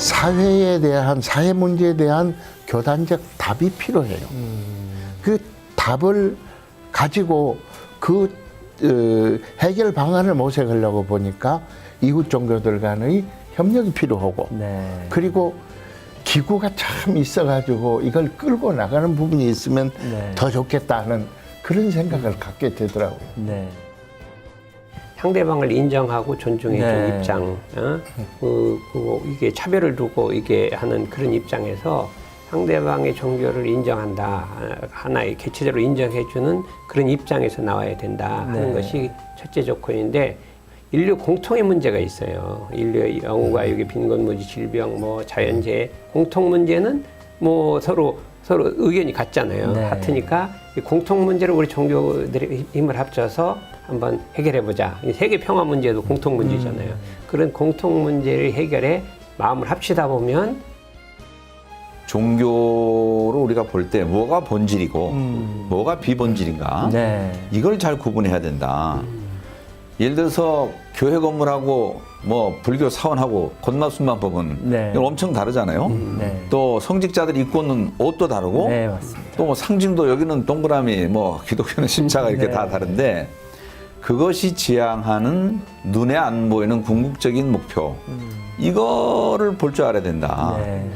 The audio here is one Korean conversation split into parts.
사회에 대한 사회 문제에 대한 교단적 답이 필요해요. 그 답을 가지고 그 해결 방안을 모색하려고 보니까 이웃 종교들 간의 협력이 필요하고 네. 그리고 기구가 참 있어가지고 이걸 끌고 나가는 부분이 있으면 네. 더 좋겠다는 그런 생각을 갖게 되더라고요. 네. 상대방을 인정하고 존중해주는 네. 입장, 이게 차별을 두고 이게 하는 그런 입장에서 상대방의 종교를 인정한다, 하나의 개체적으로 인정해주는 그런 입장에서 나와야 된다 하는 네. 것이 첫째 조건인데, 인류 공통의 문제가 있어요. 인류의 영우가 여기 빈곤무지, 질병, 뭐 자연재해 공통 문제는 뭐 서로 의견이 같잖아요. 네. 같으니까 이 공통 문제를 우리 종교들의 힘을 합쳐서 한번 해결해보자. 세계 평화 문제도 공통 문제잖아요. 그런 공통 문제를 해결해 마음을 합치다 보면 종교로 우리가 볼 때 뭐가 본질이고 뭐가 비본질인가 네. 이걸 잘 구분해야 된다. 예를 들어서 교회 건물하고 뭐 불교 사원하고 건마순만법은 네. 이건 엄청 다르잖아요. 네. 또 성직자들이 입고 있는 옷도 다르고 네, 맞습니다. 또 뭐 상징도 여기는 동그라미 뭐 기독교는 십자가 이렇게 네. 다 다른데 그것이 지향하는 눈에 안 보이는 궁극적인 목표 이거를 볼 줄 알아야 된다. 네.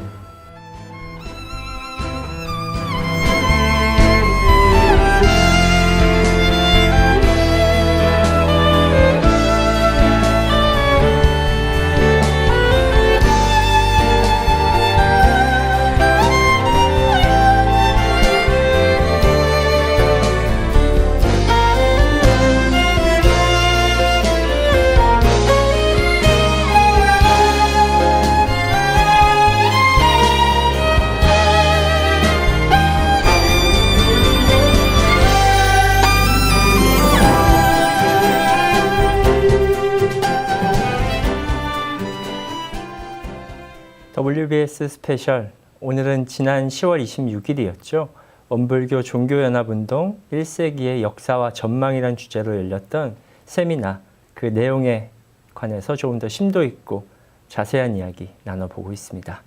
WBS 스페셜, 오늘은 지난 10월 26일이었죠. 원불교 종교연합운동 1세기의 역사와 전망이란 주제로 열렸던 세미나, 그 내용에 관해서 조금 더 심도 있고 자세한 이야기 나눠보고 있습니다.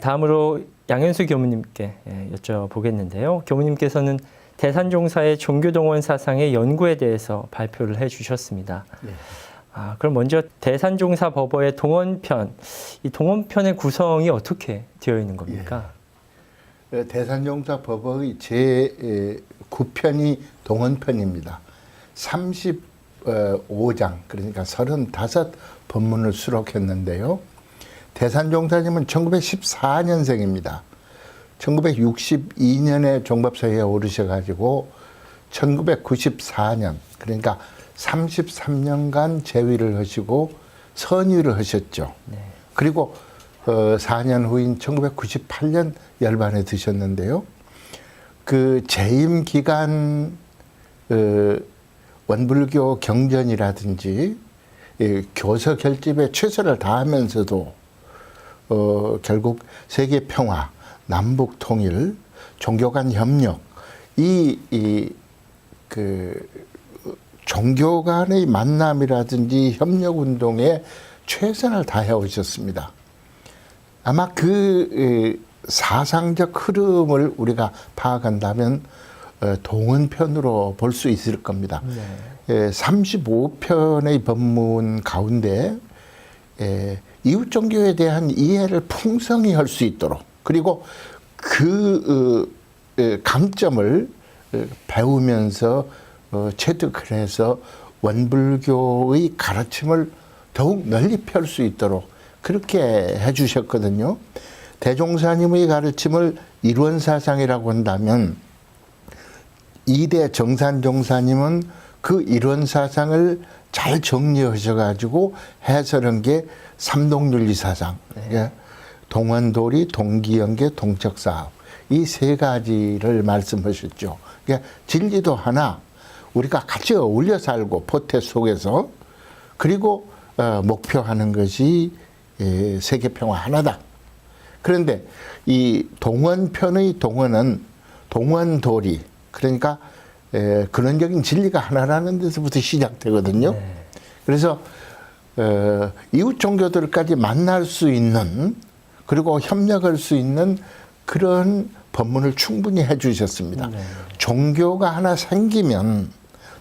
다음으로 양현수 교무님께 여쭤보겠는데요. 교무님께서는 대산종사의 종교동원 사상의 연구에 대해서 발표를 해주셨습니다. 네. 그럼 먼저 대산종사 법어의 동원편, 이 동원편의 구성이 어떻게 되어 있는 겁니까? 대산종사 법의 제9편이 동원편입니다. 35장, 그러니까 35 법문을 수록했는데요. 대산종사님은 1914년생입니다. 1962년에 종법서에 오르셔가지고 1994년, 그러니까 33년간 재위를 하시고 선위를 하셨죠. 네. 그리고 4년 후인 1998년 열반에 드셨는데요. 그 재임 기간 원불교 경전이라든지 교서 결집에 최선을 다하면서도 결국 세계 평화, 남북 통일, 종교 간 협력, 종교 간의 만남이라든지 협력 운동에 최선을 다해 오셨습니다. 아마 그 사상적 흐름을 우리가 파악한다면 동원편으로 볼 수 있을 겁니다. 네. 35편의 법문 가운데 이웃 종교에 대한 이해를 풍성히 할 수 있도록, 그리고 그 강점을 배우면서 체득을 해서 원불교의 가르침을 더욱 널리 펼 수 있도록 그렇게 해주셨거든요. 대종사님의 가르침을 일원사상이라고 한다면 이대 정산종사님은 그 일원사상을 잘 정리하셔가지고 해설한 게 삼동윤리사상, 네. 동원도리, 동기연계, 동척사업, 이 세 가지를 말씀하셨죠. 그러니까 진리도 하나, 우리가 같이 어울려 살고 포태 속에서, 그리고 목표하는 것이 세계 평화 하나다. 그런데 이 동원편의 동원은 동원도리, 그러니까 근원적인 진리가 하나라는 데서부터 시작되거든요. 네. 그래서 이웃 종교들까지 만날 수 있는 그리고 협력할 수 있는 그런 법문을 충분히 해주셨습니다. 네. 종교가 하나 생기면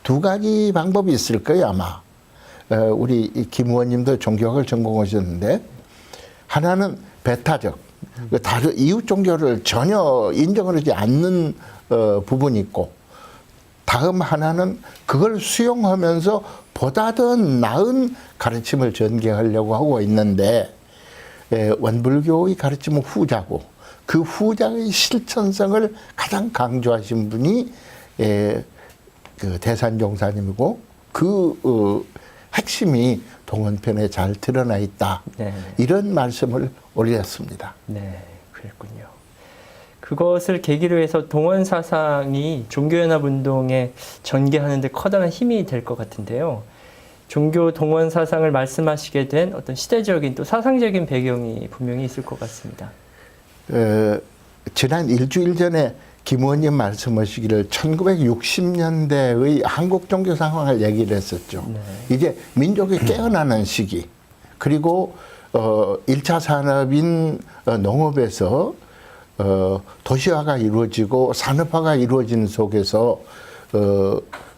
두 가지 방법이 있을 거예요, 아마. 우리 김 의원님도 종교학을 전공하셨는데 하나는 배타적, 다른 이웃 종교를 전혀 인정을 하지 않는 부분이 있고, 다음 하나는 그걸 수용하면서 보다 더 나은 가르침을 전개하려고 하고 있는데, 원불교의 가르침은 후자고 그 후자의 실천성을 가장 강조하신 분이 그 대산종사님이고 그 핵심이 동원편에 잘 드러나 있다. 네. 이런 말씀을 올렸습니다. 네, 그랬군요. 그것을 계기로 해서 동원 사상이 종교연합운동에 전개하는 데 커다란 힘이 될 것 같은데요. 종교 동원 사상을 말씀하시게 된 어떤 시대적인 또 사상적인 배경이 분명히 있을 것 같습니다. 지난 일주일 전에 김 의원님 말씀하시기를 1960년대의 한국 종교 상황을 얘기를 했었죠. 네. 이제 민족이 깨어나는 시기, 그리고 1차 산업인 농업에서 도시화가 이루어지고 산업화가 이루어지는 속에서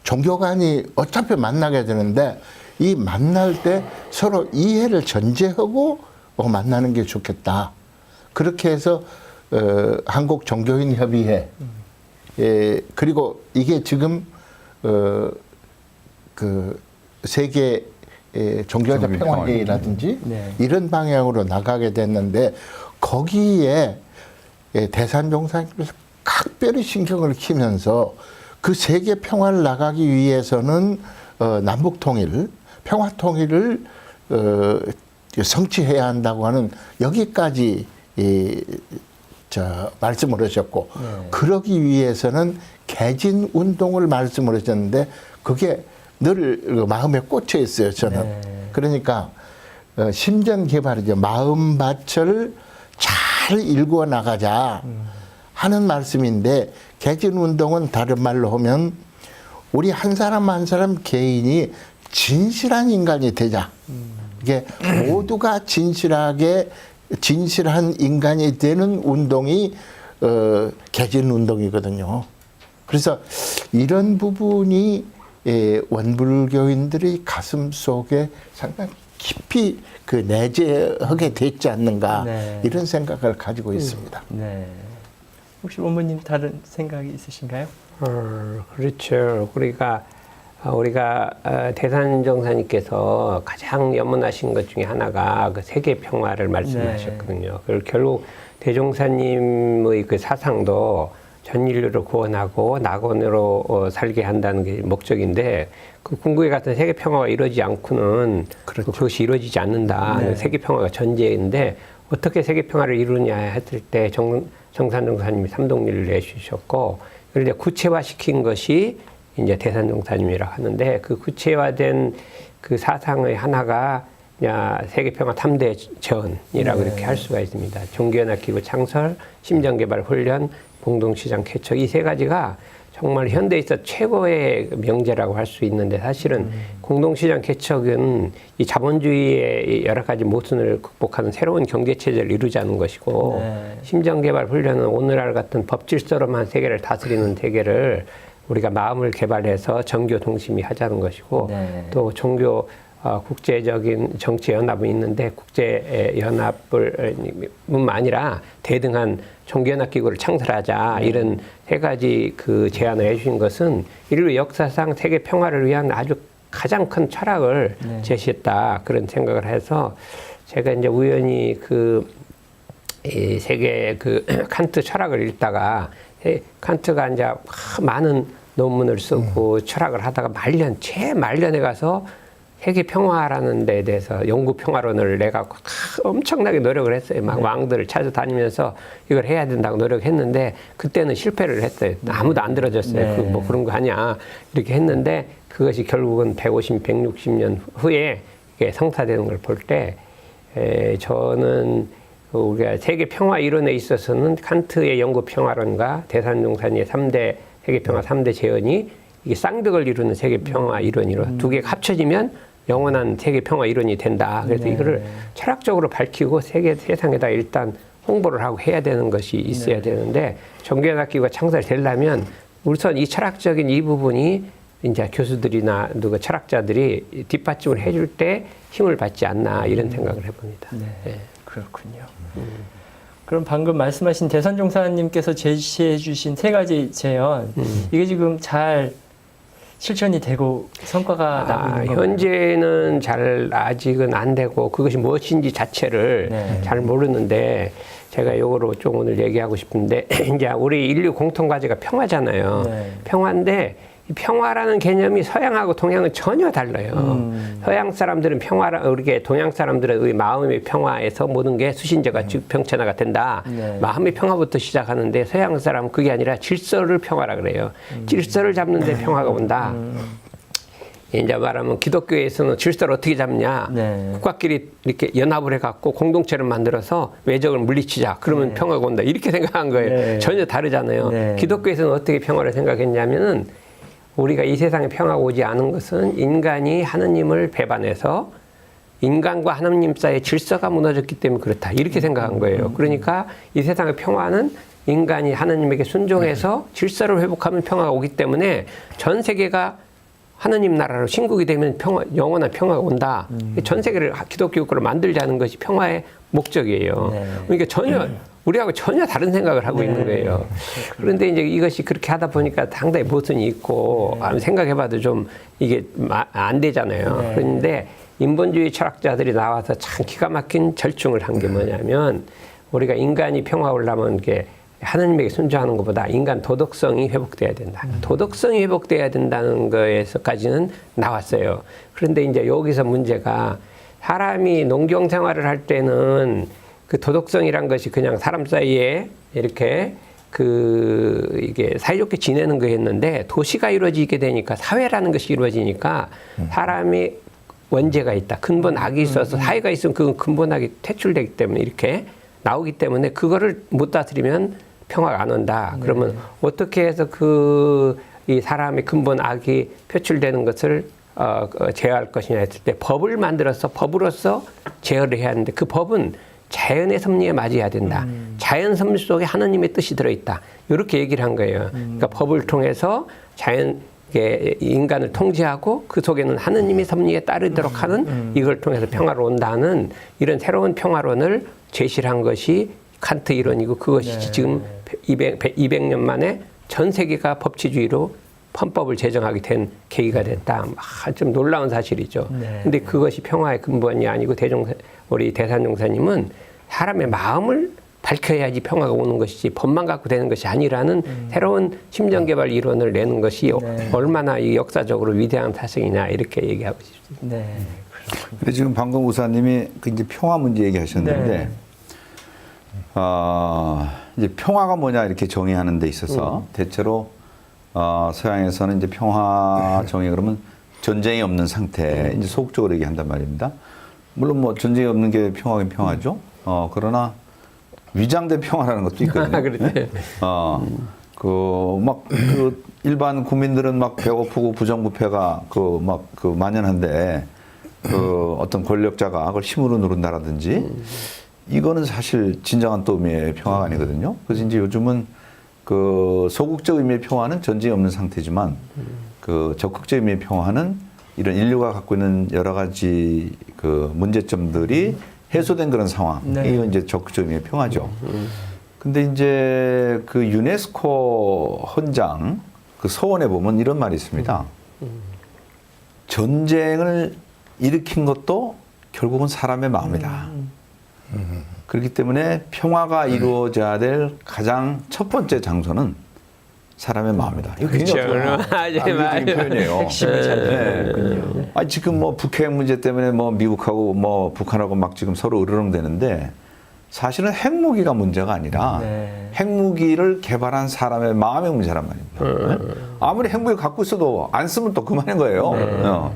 종교 간이 어차피 만나게 되는데 이 만날 때 서로 이해를 전제하고 만나는 게 좋겠다. 그렇게 해서 한국 종교인 협의회, 그리고 이게 지금 그 세계 종교자 평화회의라든지 네. 이런 방향으로 나가게 됐는데, 거기에 대산종사님께서 각별히 신경을 키면서 그 세계 평화를 나가기 위해서는 남북 통일, 평화 통일을 성취해야 한다고 하는 여기까지 말씀을 하셨고, 네. 그러기 위해서는 개진 운동을 말씀을 하셨는데 그게 늘 마음에 꽂혀 있어요, 저는. 네. 그러니까 심전 개발이죠. 마음밭을 잘 일구어 나가자 하는 말씀인데, 개진 운동은 다른 말로 하면 우리 한 사람 한 사람 개인이 진실한 인간이 되자. 이게 모두가 진실한 인간이 되는 운동이 개진 운동이거든요. 그래서 이런 부분이 원불교인들의 가슴 속에 상당히 깊이 그 내재하게 됐지 않는가, 네. 이런 생각을 가지고 있습니다. 네. 혹시 원무님 다른 생각이 있으신가요? 그렇죠. 우리가 대산종사님께서 가장 염원하신 것 중에 하나가 그 세계 평화를 말씀하셨거든요. 그리고 결국 대종사님의 그 사상도 전 인류를 구원하고 낙원으로 살게 한다는 게 목적인데, 그 궁극에 같은 세계 평화가 이루어지지 않고는 그렇죠. 그것이 이루어지지 않는다. 네. 세계 평화가 전제인데 어떻게 세계 평화를 이루냐 했을 때 정산종사님이 삼동리를 내주셨고, 그걸 이제 구체화시킨 것이 이제 대산종사님이라고 하는데, 그 구체화된 그 사상의 하나가 세계평화 3대 전이라고 네. 이렇게 할 수가 있습니다. 종교연합기구 창설, 심정개발 훈련, 공동시장 개척, 이 세 가지가 정말 현대에 있어 최고의 명제라고 할 수 있는데, 사실은 공동시장 개척은 이 자본주의의 여러 가지 모순을 극복하는 새로운 경제체제를 이루자는 것이고, 네. 심정개발 훈련은 오늘날 같은 법질서로만 세계를 다스리는 세계를 우리가 마음을 개발해서 정교 동심이 하자는 것이고, 네. 또 종교 국제적인 정치연합은 있는데, 국제연합뿐만 아니라 대등한 종교연합기구를 창설하자, 이런 세 가지 그 제안을 해주신 것은 인류 역사상 세계 평화를 위한 아주 가장 큰 철학을 네. 제시했다, 그런 생각을 해서, 제가 이제 우연히 이 세계 그 칸트 철학을 읽다가, 칸트가 이제 많은 논문을 쓰고 철학을 하다가 말년에 가서 세계 평화라는 데에 대해서 연구 평화론을 내갖고 엄청나게 노력을 했어요. 막 왕들을 찾아다니면서 이걸 해야 된다고 노력했는데, 그때는 실패를 했어요. 아무도 안 들어줬어요. 네. 뭐 그런 거 아니야, 이렇게 했는데, 그것이 결국은 160년 후에 이게 성사되는 걸 볼 때, 저는 우리가 세계 평화 이론에 있어서는 칸트의 연구 평화론과 대산종사님의 세계 평화 3대 재현이 이게 쌍벽을 이루는 세계 평화 이론으로 두 개가 합쳐지면 영원한 세계 평화 이론이 된다. 그래서 네. 이거를 철학적으로 밝히고 세상에다 일단 홍보를 하고 해야 되는 것이 있어야 되는데 종교연합기구가 창설되려면 우선 이 철학적인 이 부분이 이제 교수들이나 누가 철학자들이 뒷받침을 해줄 때 힘을 받지 않나 이런 생각을 해봅니다. 네, 예. 그렇군요. 그럼 방금 말씀하신 대선종사님께서 제시해 주신 세 가지 제언, 이게 지금 잘 실천이 되고 성과가 나고 있는 건가요? 현재는 잘 아직은 안 되고 그것이 무엇인지 자체를 네. 잘 모르는데 제가 요거로 좀 오늘 얘기하고 싶은데 이제 우리 인류 공통 과제가 평화잖아요. 네. 평화인데 이 평화라는 개념이 서양하고 동양은 전혀 달라요. 서양 사람들은 우리게 동양 사람들은 우리 마음의 평화에서 모든 게 수신제가 즉평천하가 된다. 네. 마음의 평화부터 시작하는데 서양 사람은 그게 아니라 질서를 평화라 그래요. 질서를 잡는데 평화가 온다. 이제 말하면 기독교에서는 질서를 어떻게 잡냐. 네. 국가끼리 이렇게 연합을 해갖고 공동체를 만들어서 외적을 물리치자. 그러면 평화가 온다. 이렇게 생각한 거예요. 네. 전혀 다르잖아요. 네. 기독교에서는 어떻게 평화를 생각했냐면은 우리가 이 세상에 평화가 오지 않은 것은 인간이 하느님을 배반해서 인간과 하느님 사이의 질서가 무너졌기 때문에 그렇다. 이렇게 생각한 거예요. 그러니까 이 세상의 평화는 인간이 하느님에게 순종해서 질서를 회복하면 평화가 오기 때문에 전 세계가 하느님 나라로 신국이 되면 영원한 평화가 온다. 전 세계를 기독교국가로 만들자는 것이 평화의 목적이에요. 네. 그러니까 전혀 우리하고 전혀 다른 생각을 하고 네. 있는 거예요. 그런데 이제 이것이 그렇게 하다 보니까 상당히 모순이 있고 생각해봐도 좀 이게 안 되잖아요. 네. 그런데 인본주의 철학자들이 나와서 참 기가 막힌 절충을 한 게 뭐냐면 우리가 인간이 평화 올라면 이게 하느님에게 순종하는 것보다 인간 도덕성이 회복돼야 된다. 도덕성이 회복돼야 된다는 거에서까지는 나왔어요. 그런데 이제 여기서 문제가 사람이 농경 생활을 할 때는 그 도덕성이란 것이 그냥 사람 사이에 이렇게 이게 사이좋게 지내는 거였는데 도시가 이루어지게 되니까 사회라는 것이 이루어지니까 사람이 원죄가 있다. 근본 악이 있어서 사회가 있으면 그 근본 악이 퇴출되기 때문에 이렇게 나오기 때문에 그거를 못 다스리면 평화가 안 온다. 그러면 어떻게 해서 이 사람의 근본 악이 표출되는 것을 제어할 것이냐 했을 때 법을 만들어서 법으로서 제어를 해야 하는데 그 법은 자연의 섭리에 맞아야 된다. 자연 섭리 속에 하느님의 뜻이 들어있다. 이렇게 얘기를 한 거예요. 그러니까 법을 통해서 인간을 통제하고 그 속에는 하느님의 섭리에 따르도록 하는 이걸 통해서 평화로 온다는 이런 새로운 평화론을 제시를 한 것이 칸트 이론이고 그것이 네. 지금 200년 만에 전 세계가 법치주의로 헌법을 제정하게 된 계기가 됐다. 좀 놀라운 사실이죠. 네. 근데 그것이 평화의 근본이 아니고 우리 대산종사님은 사람의 마음을 밝혀야지 평화가 오는 것이지 법만 갖고 되는 것이 아니라는 새로운 심정개발 이론을 내는 것이 네. 얼마나 이 역사적으로 위대한 사실이냐 이렇게 얘기하고 싶습니다. 네. 근데 지금 방금 우사님이 그 이제 평화 문제 얘기하셨는데, 네. 이제 평화가 뭐냐 이렇게 정의하는 데 있어서 대체로 서양에서는 이제 평화 정의 그러면 전쟁이 없는 상태 이제 소극적으로 얘기한단 말입니다. 물론 뭐 전쟁이 없는 게 평화긴 평화죠. 그러나 위장된 평화라는 것도 있거든요. 그렇죠. 그 일반 국민들은 막 배고프고 부정부패가 만연한데 어떤 권력자가 그걸 힘으로 누른다라든지 이거는 사실 진정한 또 의미의 평화가 아니거든요. 그래서 이제 요즘은 그 소극적 의미의 평화는 전쟁이 없는 상태지만 그 적극적 의미의 평화는 이런 인류가 갖고 있는 여러 가지 그 문제점들이 해소된 그런 상황. 네. 이건 이제 적극적 의미의 평화죠. 근데 이제 그 유네스코 헌장 그 서원에 보면 이런 말이 있습니다. 전쟁을 일으킨 것도 결국은 사람의 마음이다. 그렇기 때문에 평화가 이루어져야 될 가장 첫 번째 장소는 사람의 마음이다. 이거 굉장히 맞아요. 표현이에요. 핵심을 잘 네. 아니, 지금 뭐 북핵 문제 때문에 뭐 미국하고 뭐 북한하고 막 지금 서로 으르렁대는데 사실은 핵무기가 문제가 아니라 네. 핵무기를 개발한 사람의 마음의 문제란 말입니다. 네? 아무리 핵무기 갖고 있어도 안 쓰면 또 그만인 거예요. 네.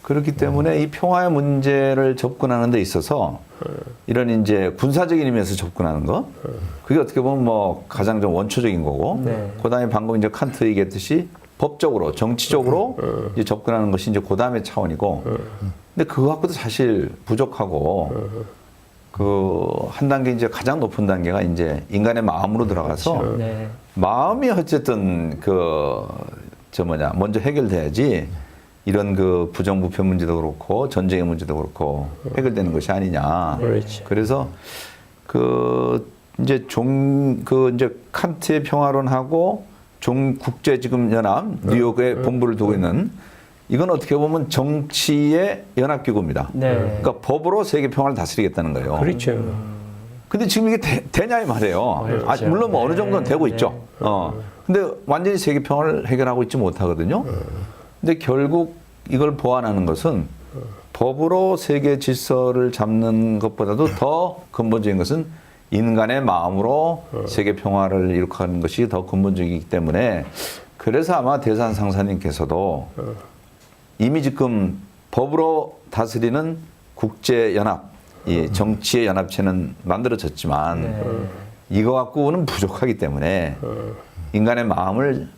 그렇기 때문에 이 평화의 문제를 접근하는 데 있어서 이런 이제 군사적인 의미에서 접근하는 거, 그게 어떻게 보면 뭐 가장 좀 원초적인 거고, 네. 그다음에 방금 이제 칸트 얘기했듯이 법적으로 정치적으로 이제 접근하는 것이 이제 그다음의 차원이고 근데 그거 갖고도 사실 부족하고 그 한 단계 이제 가장 높은 단계가 이제 인간의 마음으로 들어가서 네. 마음이 어쨌든 먼저 해결돼야지 이런 그 부정부패 문제도 그렇고 전쟁의 문제도 그렇고 해결되는 것이 아니냐. 그렇지. 그래서 이제 이제 칸트의 평화론하고 국제 지금 연합 뉴욕에 본부를 두고 있는 이건 어떻게 보면 정치의 연합기구입니다. 네. 그러니까 법으로 세계 평화를 다스리겠다는 거예요. 그렇죠. 근데 지금 이게 되냐 이 말이에요. 어렵죠. 물론 뭐 어느 정도는 네. 되고 네. 있죠. 근데 완전히 세계 평화를 해결하고 있지 못하거든요. 근데 결국 이걸 보완하는 것은 법으로 세계 질서를 잡는 것보다도 더 근본적인 것은 인간의 마음으로 세계 평화를 이룩하는 것이 더 근본적이기 때문에 그래서 아마 대산 상사님께서도 이미 지금 법으로 다스리는 국제연합, 이 정치의 연합체는 만들어졌지만 네. 이거 갖고는 부족하기 때문에 인간의 마음을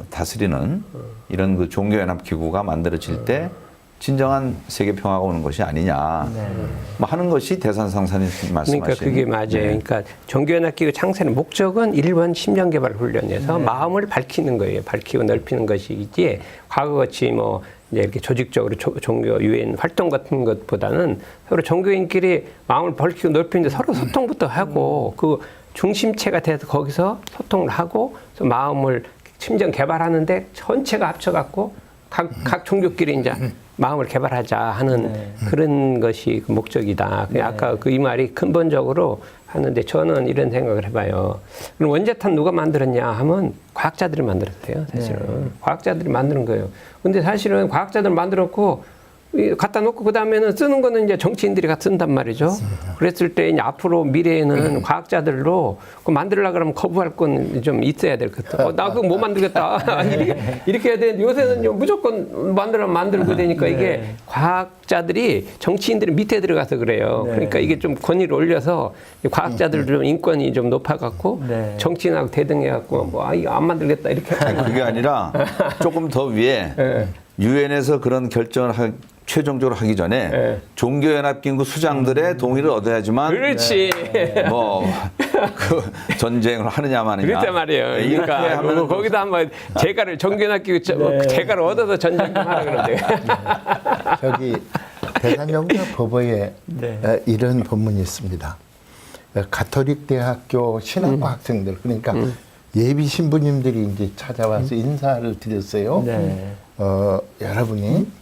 다스리는 이런 그 종교연합기구가 만들어질 때 진정한 세계 평화가 오는 것이 아니냐 뭐 하는 것이 대산상사님 말씀하신. 그러니까 그게 맞아요. 네. 그러니까 종교연합기구 창설의 목적은 일본 심령개발 훈련에서 마음을 밝히는 거예요. 밝히고 넓히는 것이지 과거같이 뭐 이제 이렇게 조직적으로 종교 유엔 활동 같은 것보다는 서로 종교인끼리 마음을 밝히고 넓히는데 서로 소통부터 하고 그 중심체가 돼서 거기서 소통을 하고 마음을 심정 개발하는데 전체가 합쳐갖고 각 종교끼리 이제 마음을 개발하자 하는 그런 것이 그 목적이다. 아까 그 이 말이 근본적으로 하는데 저는 이런 생각을 해봐요. 그럼 원자탄 누가 만들었냐 하면 과학자들이 만들었어요. 사실은 과학자들이 만드는 거예요. 근데 사실은 과학자들 만들었고 갖다 놓고 그 다음에는 쓰는 거는 이제 정치인들이 쓴단 말이죠. 그랬을 때 이제 앞으로 미래에는 과학자들로 그 만들려고 그러면 거부할 건 좀 있어야 될 것 같아요. 나 그거 못 만들겠다. 이렇게 해야 되는데 요새는 무조건 만들고 되니까 이게 과학자들이 정치인들이 밑에 들어가서 그래요. 그러니까 이게 좀 권위를 올려서 과학자들 좀 인권이 좀 높아갖고 정치인하고 대등해갖고 뭐 이거 안 만들겠다 이렇게. 아니, 그게 아니라 조금 더 위에 유엔에서 그런 결정을 최종적으로 하기 전에 종교연합기구 수장들의 동의를 얻어야지만 그렇지. 그 전쟁을 하느냐 마느냐. 그랬단 말이에요. 그러니까 하면 거기다 한번 재가를 종교연합기구 재가를 얻어서 전쟁 좀 하라 그러는데. 저기 대산정사 법어에 이런 본문이 있습니다. 가톨릭 대학교 신학과 학생들 그러니까 예비 신부님들이 이제 찾아와서 인사를 드렸어요. 여러분이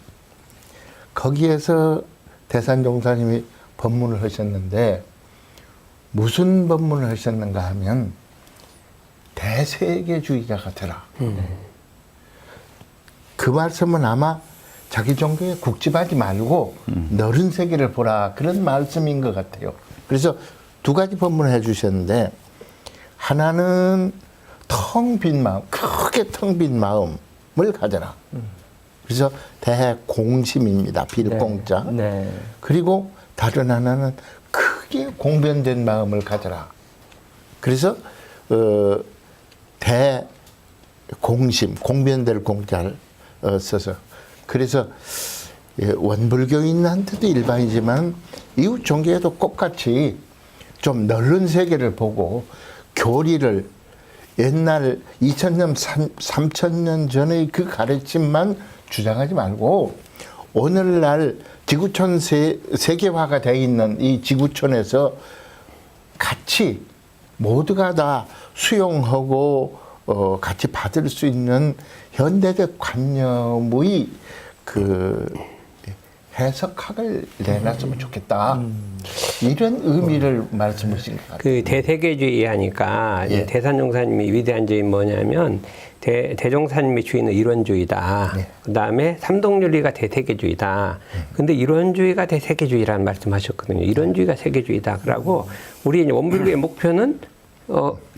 거기에서 대산종사님이 법문을 하셨는데 무슨 법문을 하셨는가 하면 대세계주의자가 되라. 그 말씀은 아마 자기 종교에 국집하지 말고 넓은 세계를 보라 그런 말씀인 것 같아요. 그래서 두 가지 법문을 해주셨는데 하나는 텅 빈 마음, 크게 텅 빈 마음을 가져라. 그래서 대공심입니다. 빌공자. 그리고 다른 하나는 크게 공변된 마음을 가져라. 그래서 대공심, 공변될 공자를 써서 그래서 원불교인한테도 일반이지만 이웃 종교에도 똑같이 좀 넓은 세계를 보고 교리를 옛날 2000년, 3000년 전의 그 가르침만 주장하지 말고 오늘날 지구촌 세계화가 되어 있는 이 지구촌에서 같이 모두가 다 수용하고 같이 받을 수 있는 현대적 관념의 그 해석학을 내놨으면 좋겠다. 이런 의미를 말씀하신 것 같아요. 그 대세계주의 하니까 대산종사님이 위대한 점이 뭐냐면 대종사님의 주의는 이론주의다. 그 다음에 삼동윤리가 대세계주의다. 근데 이론주의가 대세계주의라는 말씀하셨거든요. 이론주의가 세계주의다. 그러고 우리 이제 원불교의 목표는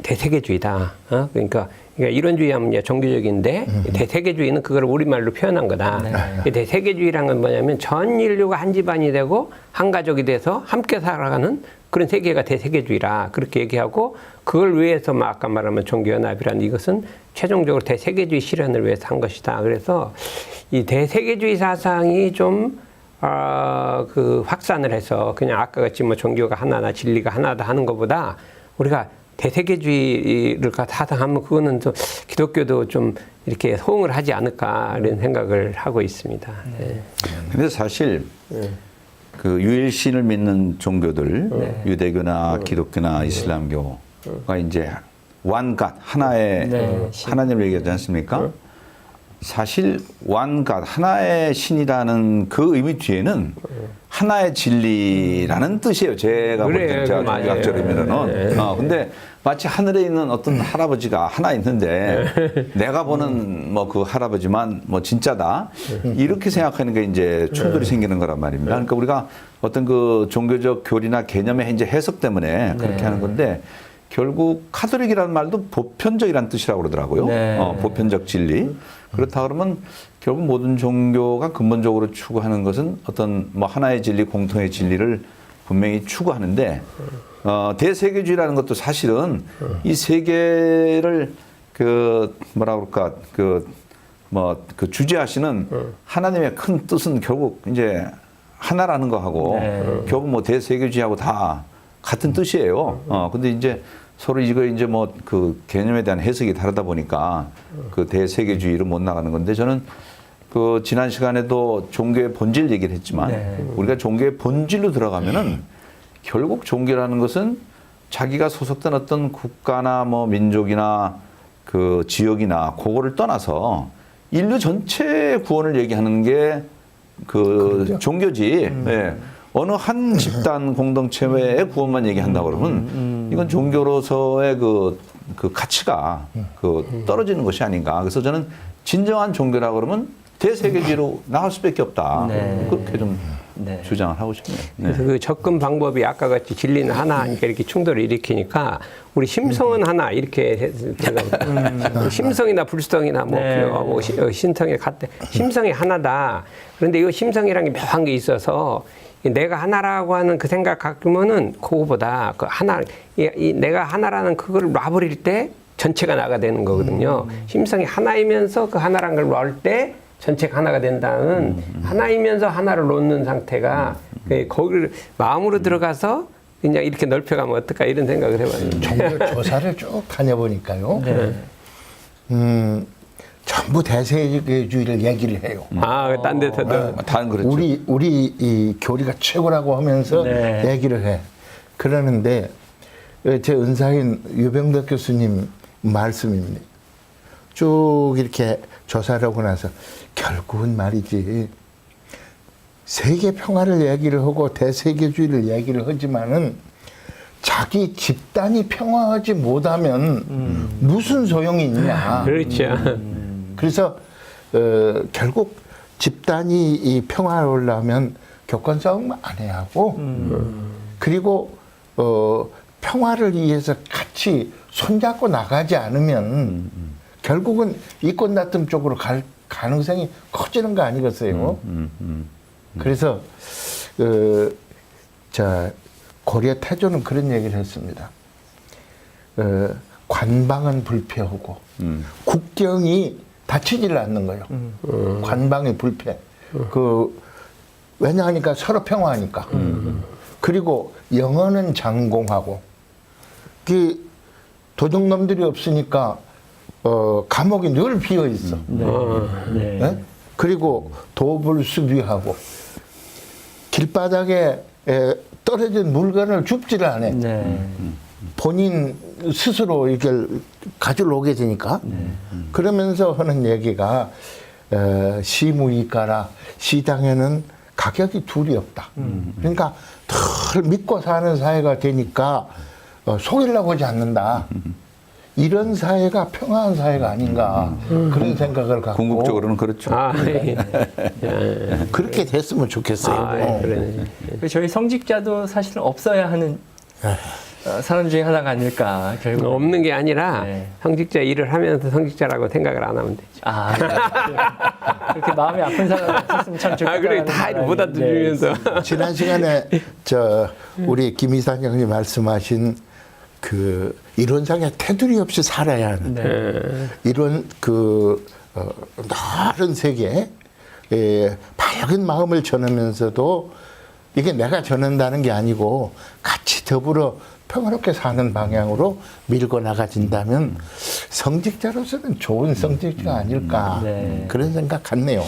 대세계주의다. 그러니까 이론주의 하면 이제 종교적인데 대세계주의는 그걸 우리말로 표현한 거다. 대세계주의란 건 뭐냐면 전 인류가 한 집안이 되고 한 가족이 돼서 함께 살아가는 그런 세계가 대세계주의라 그렇게 얘기하고 그걸 위해서 막 아까 말하면 종교연합이라는 이것은 최종적으로 대세계주의 실현을 위해서 한 것이다. 그래서 이 대세계주의 사상이 좀 그 확산을 해서 그냥 아까 같이 뭐 종교가 하나나 진리가 하나다 하는 것보다 우리가 대세계주의를 사상하면 그거는 좀 기독교도 좀 이렇게 호응을 하지 않을까 이런 생각을 하고 있습니다. 근데 사실 그 유일신을 믿는 종교들 유대교나 기독교나 이슬람교가 이제 one God 하나의 하나님을 얘기하지 않습니까? 사실 one God 하나의 신이라는 그 의미 뒤에는 하나의 진리라는 뜻이에요. 제가 볼 때는 제가 종교학적이면은. 근데 마치 하늘에 있는 어떤 할아버지가 하나 있는데 내가 보는 뭐 그 할아버지만 뭐 진짜다 이렇게 생각하는 게 이제 충돌이 생기는 거란 말입니다. 그러니까 우리가 어떤 그 종교적 교리나 개념의 이제 해석 때문에 그렇게 하는 건데 결국 카톨릭이라는 말도 보편적이라는 뜻이라고 그러더라고요. 보편적 진리. 그렇다 그러면 결국 모든 종교가 근본적으로 추구하는 것은 어떤 뭐 하나의 진리, 공통의 진리를 분명히 추구하는데 대세계주의라는 것도 사실은 이 세계를 그 뭐라 그럴까 그 주재하시는 하나님의 큰 뜻은 결국 이제 하나라는 거하고 결국 뭐 대세계주의하고 다 같은 뜻이에요. 근데 이제 서로 이거 이제 뭐 그 개념에 대한 해석이 다르다 보니까 그 대세계주의로 못 나가는 건데 저는 그 지난 시간에도 종교의 본질 얘기를 했지만 우리가 종교의 본질로 들어가면은 결국 종교라는 것은 자기가 소속된 어떤 국가나 뭐 민족이나 그 지역이나 그거를 떠나서 인류 전체의 구원을 얘기하는 게 그 종교지. 어느 한 집단 공동체의 구원만 얘기한다 그러면 이건 종교로서의 그 가치가 그 떨어지는 것이 아닌가. 그래서 저는 진정한 종교라 그러면 대세계주의로 나갈 수밖에 없다. 그렇게 좀 주장을 하고 싶네요. 그래서 그 접근 방법이 아까 같이 진리는 하나 하니까 이렇게 충돌을 일으키니까 우리 심성은 하나 이렇게 심성이나 불성이나 뭐 신성이 같대 심성이 하나다. 그런데 이 심성이라는 게 묘한 게 있어서 내가 하나라고 하는 그 생각 갖으면은 그거보다 그 하나 이 내가 하나라는 그걸 놔버릴 때 전체가 나가 되는 거거든요. 심성이 하나이면서 그 하나라는 걸 놔올 때 전체가 하나가 된다는 하나이면서 하나를 놓는 상태가 거기를 마음으로 들어가서 그냥 이렇게 넓혀가면 어떨까 이런 생각을 해봐요. 종교 조사를 쭉 다녀보니까요. 전부 대세계주의를 얘기를 해요. 딴 데서도. 다른 그렇죠. 우리 이 교리가 최고라고 하면서 얘기를 해. 그러는데 제 은사인 유병덕 교수님 말씀입니다. 쭉 이렇게 조사를 하고 나서 결국은 말이지 세계 평화를 얘기를 하고 대세계주의를 얘기를 하지만은 자기 집단이 평화하지 못하면 무슨 소용이 있냐. 그렇죠. 그래서 결국 집단이 이 평화로우려면 교권 싸움 안 해야 하고 그리고 평화를 위해서 같이 손잡고 나가지 않으면 결국은 이권 다툼 쪽으로 갈 가능성이 커지는 거 아니겠어요? 그래서 고려 태조는 그런 얘기를 했습니다. 관방은 불패하고 국경이 다치지를 않는 거예요. 관방이 불패. 왜냐하니까 서로 평화하니까. 그리고 영어는 장공하고. 그 도둑놈들이 없으니까 감옥이 늘 비어 있어. 네? 그리고 도불 수비하고 길바닥에 떨어진 물건을 줍지를 않아. 본인 스스로 이걸 가지러 오게 되니까. 그러면서 하는 얘기가 시무이가라 시당에는 가격이 둘이 없다. 그러니까 늘 믿고 사는 사회가 되니까 속이려고 하지 않는다. 이런 사회가 평화한 사회가 아닌가 그런 생각을 갖고 궁극적으로는 그렇죠. 그렇게 됐으면 좋겠어요. 그러네. 저희 성직자도 사실은 없어야 하는 사람 중에 하나가 아닐까 결국. 없는 게 아니라 네. 성직자 일을 하면서 성직자라고 생각을 안 하면 되죠. 아, 그렇게 마음이 아픈 사람이 없었으면 참 좋겠다. 그래 다 못 알아들으면서. 지난 시간에 우리 김 이사장님 말씀하신 그 이론상의 테두리 없이 살아야 하는 이런 넓은 세계에 밝은 마음을 전하면서도 이게 내가 전한다는 게 아니고 같이 더불어 평화롭게 사는 방향으로 밀고 나가진다면 성직자로서는 좋은 성직자가 아닐까 그런 생각 같네요.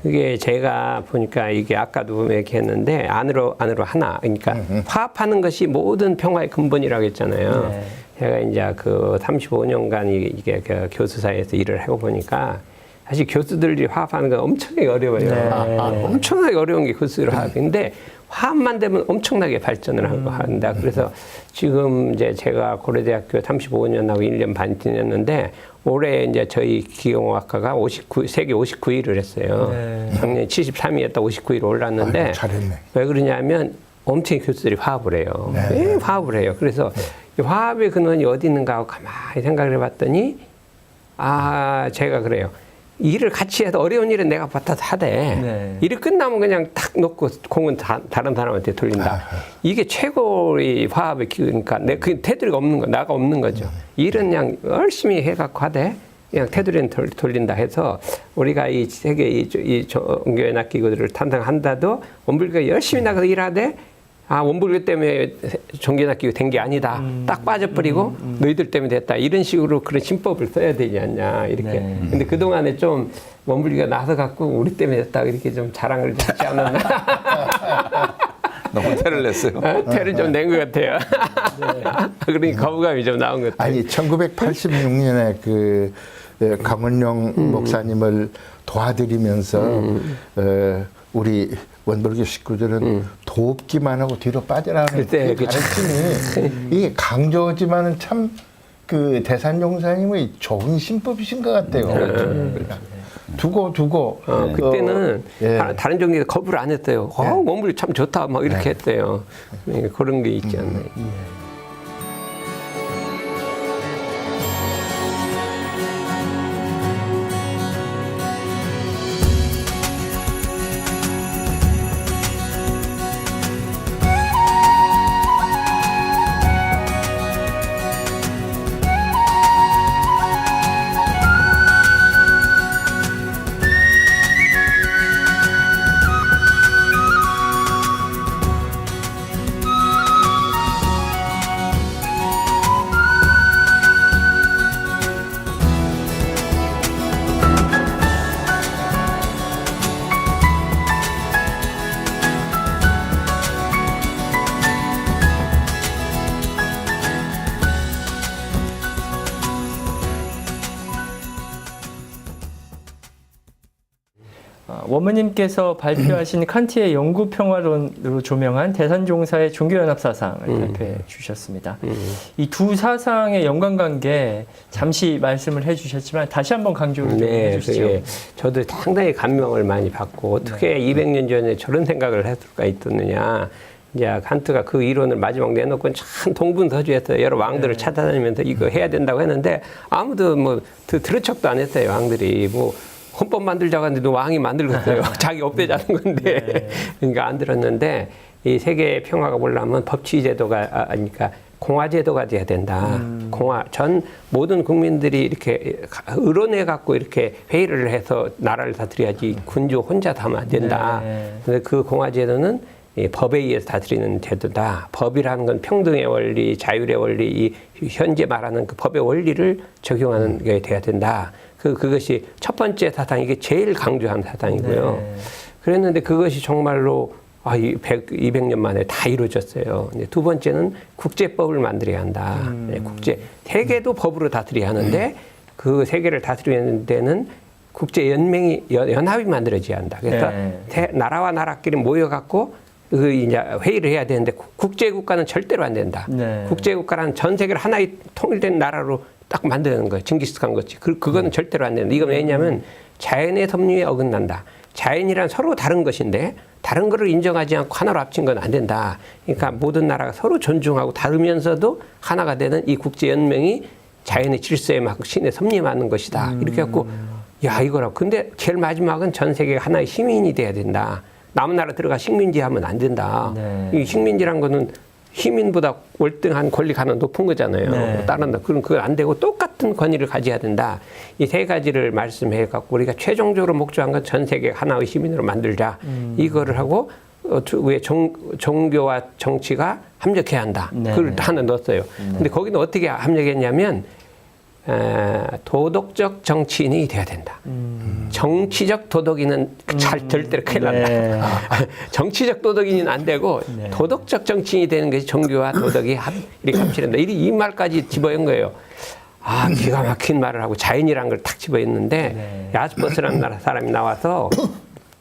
이게 제가 보니까 이게 아까도 얘기했는데 안으로 하나 그러니까 화합하는 것이 모든 평화의 근본이라고 했잖아요. 네. 제가 이제 그 35년간 이게 그 교수사에서 일을 하고 보니까 사실 교수들이 화합하는 건 엄청나게 어려워요. 네. 엄청나게 어려운 게 교수들 화합인데 화합만 되면 엄청나게 발전을 한다. 그래서 지금 이제 제가 고려대학교 35년하고 1년 반 지냈는데 올해 이제 저희 기계공학과가 세계 59위를 했어요. 네. 작년 73위였다 59위로 올랐는데 아이고, 잘했네. 왜 그러냐면 엄청 교수들이 화합을 해요. 왜 화합을 해요? 그래서 이 화합의 근원이 어디 있는가 하고 가만히 생각을 해봤더니 제가 그래요. 일을 같이 해도 어려운 일은 내가 맡아서 하되 네. 일이 끝나면 그냥 탁 놓고 공은 다른 사람한테 돌린다. 이게 최고의 화합의 기회니까 그 테두리가 없는 거, 나가 없는 거죠. 일은 그냥 열심히 해갖고 하되 그냥 테두리는 돌린다 해서 우리가 이 세계 이 종교연합 기구들을 탄생한다도 원불교가 열심히 나가서 일하되 원불교 때문에 종교연합 기구 된 게 아니다. 딱 빠져버리고 너희들 때문에 됐다. 이런 식으로 그런 신법을 써야 되지 않냐 이렇게. 네. 근데 그 동안에 좀 원불교가 나서 갖고 우리 때문에 됐다 이렇게 좀 자랑을 하지 않았나. 너무 태를 냈어요. 태를 좀 낸 것 같아요. 그러니까 거부감이 좀 나온 것 같아요. 아니 1986년에 그 강원영 목사님을 도와드리면서 우리 원불교 식구들은 돕기만 하고 뒤로 빠져나가는 그 가르침이 이게 강조지만은 참 그 대산용사님의 좋은 신법이신 것 같아요. 두고 그때는 다른 종교에서 거부를 안 했어요. 원불교 참 좋다 막 이렇게 했대요. 그런 게 있지 않나요? 원무님께서 발표하신 칸트의 영구 평화론으로 조명한 대산종사의 종교연합 사상을 발표해 주셨습니다. 이 두 사상의 연관관계 잠시 말씀을 해주셨지만 다시 한번 강조를 좀 해주시죠. 저도 상당히 감명을 많이 받고 어떻게 200년 전에 저런 생각을 할 수가 있었느냐. 이제 칸트가 그 이론을 마지막 내놓고 참 동분서주에서 여러 왕들을 찾아다니면서 이거 해야 된다고 했는데 아무도 뭐 들은 척도 안 했어요. 왕들이 뭐 헌법 만들자고 하는데 왕이 만들었어요. 자기 업되자는 건데. 그러니까 안 들었는데 이 세계 평화가 보려면 법치제도가 그러니까 공화제도가 돼야 된다. 전 모든 국민들이 이렇게 의논해 갖고 이렇게 회의를 해서 나라를 다스려야지 군주 혼자 다 하면 안 된다. 근데 그 공화제도는 이 법에 의해서 다스리는 제도다. 법이라는 건 평등의 원리, 자율의 원리, 이 현재 말하는 그 법의 원리를 적용하는 게 돼야 된다. 그것이 첫 번째 사상, 이게 제일 강조한 사상이고요. 그랬는데 그것이 정말로 200년 만에 다 이루어졌어요. 두 번째는 국제법을 만들어야 한다. 세계도 법으로 다스려야 하는데 그 세계를 다스리는 데는 국제연맹이, 연합이 만들어져야 한다. 그래서 나라와 나라끼리 모여갖고 이제 회의를 해야 되는데 국제국가는 절대로 안 된다. 국제국가라는 전 세계를 하나의 통일된 나라로 딱 만드는 거예요. 징기스칸 같이. 그거는 절대로 안 된다. 이건 왜냐하면 자연의 섭리에 어긋난다. 자연이란 서로 다른 것인데 다른 거를 인정하지 않고 하나로 합친 건 안 된다. 그러니까 모든 나라가 서로 존중하고 다르면서도 하나가 되는 이 국제연맹이 자연의 질서에 맞고 신의 섭리하는 것이다. 이렇게 해갖고 야 이거라고. 근데 제일 마지막은 전 세계가 하나의 시민이 돼야 된다. 남은 나라 들어가 식민지 하면 안 된다. 네. 이 식민지란 거는 시민보다 월등한 권리가 하나 높은 거잖아요. 네. 다른 나 그럼 그건 안 되고 똑같은 권위를 가져야 된다. 이 세 가지를 말씀해 갖고 우리가 최종적으로 목적한 건 전 세계 하나의 시민으로 만들자. 이거를 하고 왜 종교와 정치가 합력해야 한다. 네. 그걸 하나 넣었어요. 근데 거기는 어떻게 합력했냐면 도덕적 정치인이 돼야 된다. 정치적 도덕인은 절대로 큰일 난다. 네. 정치적 도덕인은 안 되고 네. 도덕적 정치인이 되는 것이 종교와 도덕이 이렇게 합치된다. 이 말까지 집어연 거예요. 아, 기가 막힌 말을 하고 자연이라는 걸 탁 집어였는데 네. 야스퍼스라는 사람이 나와서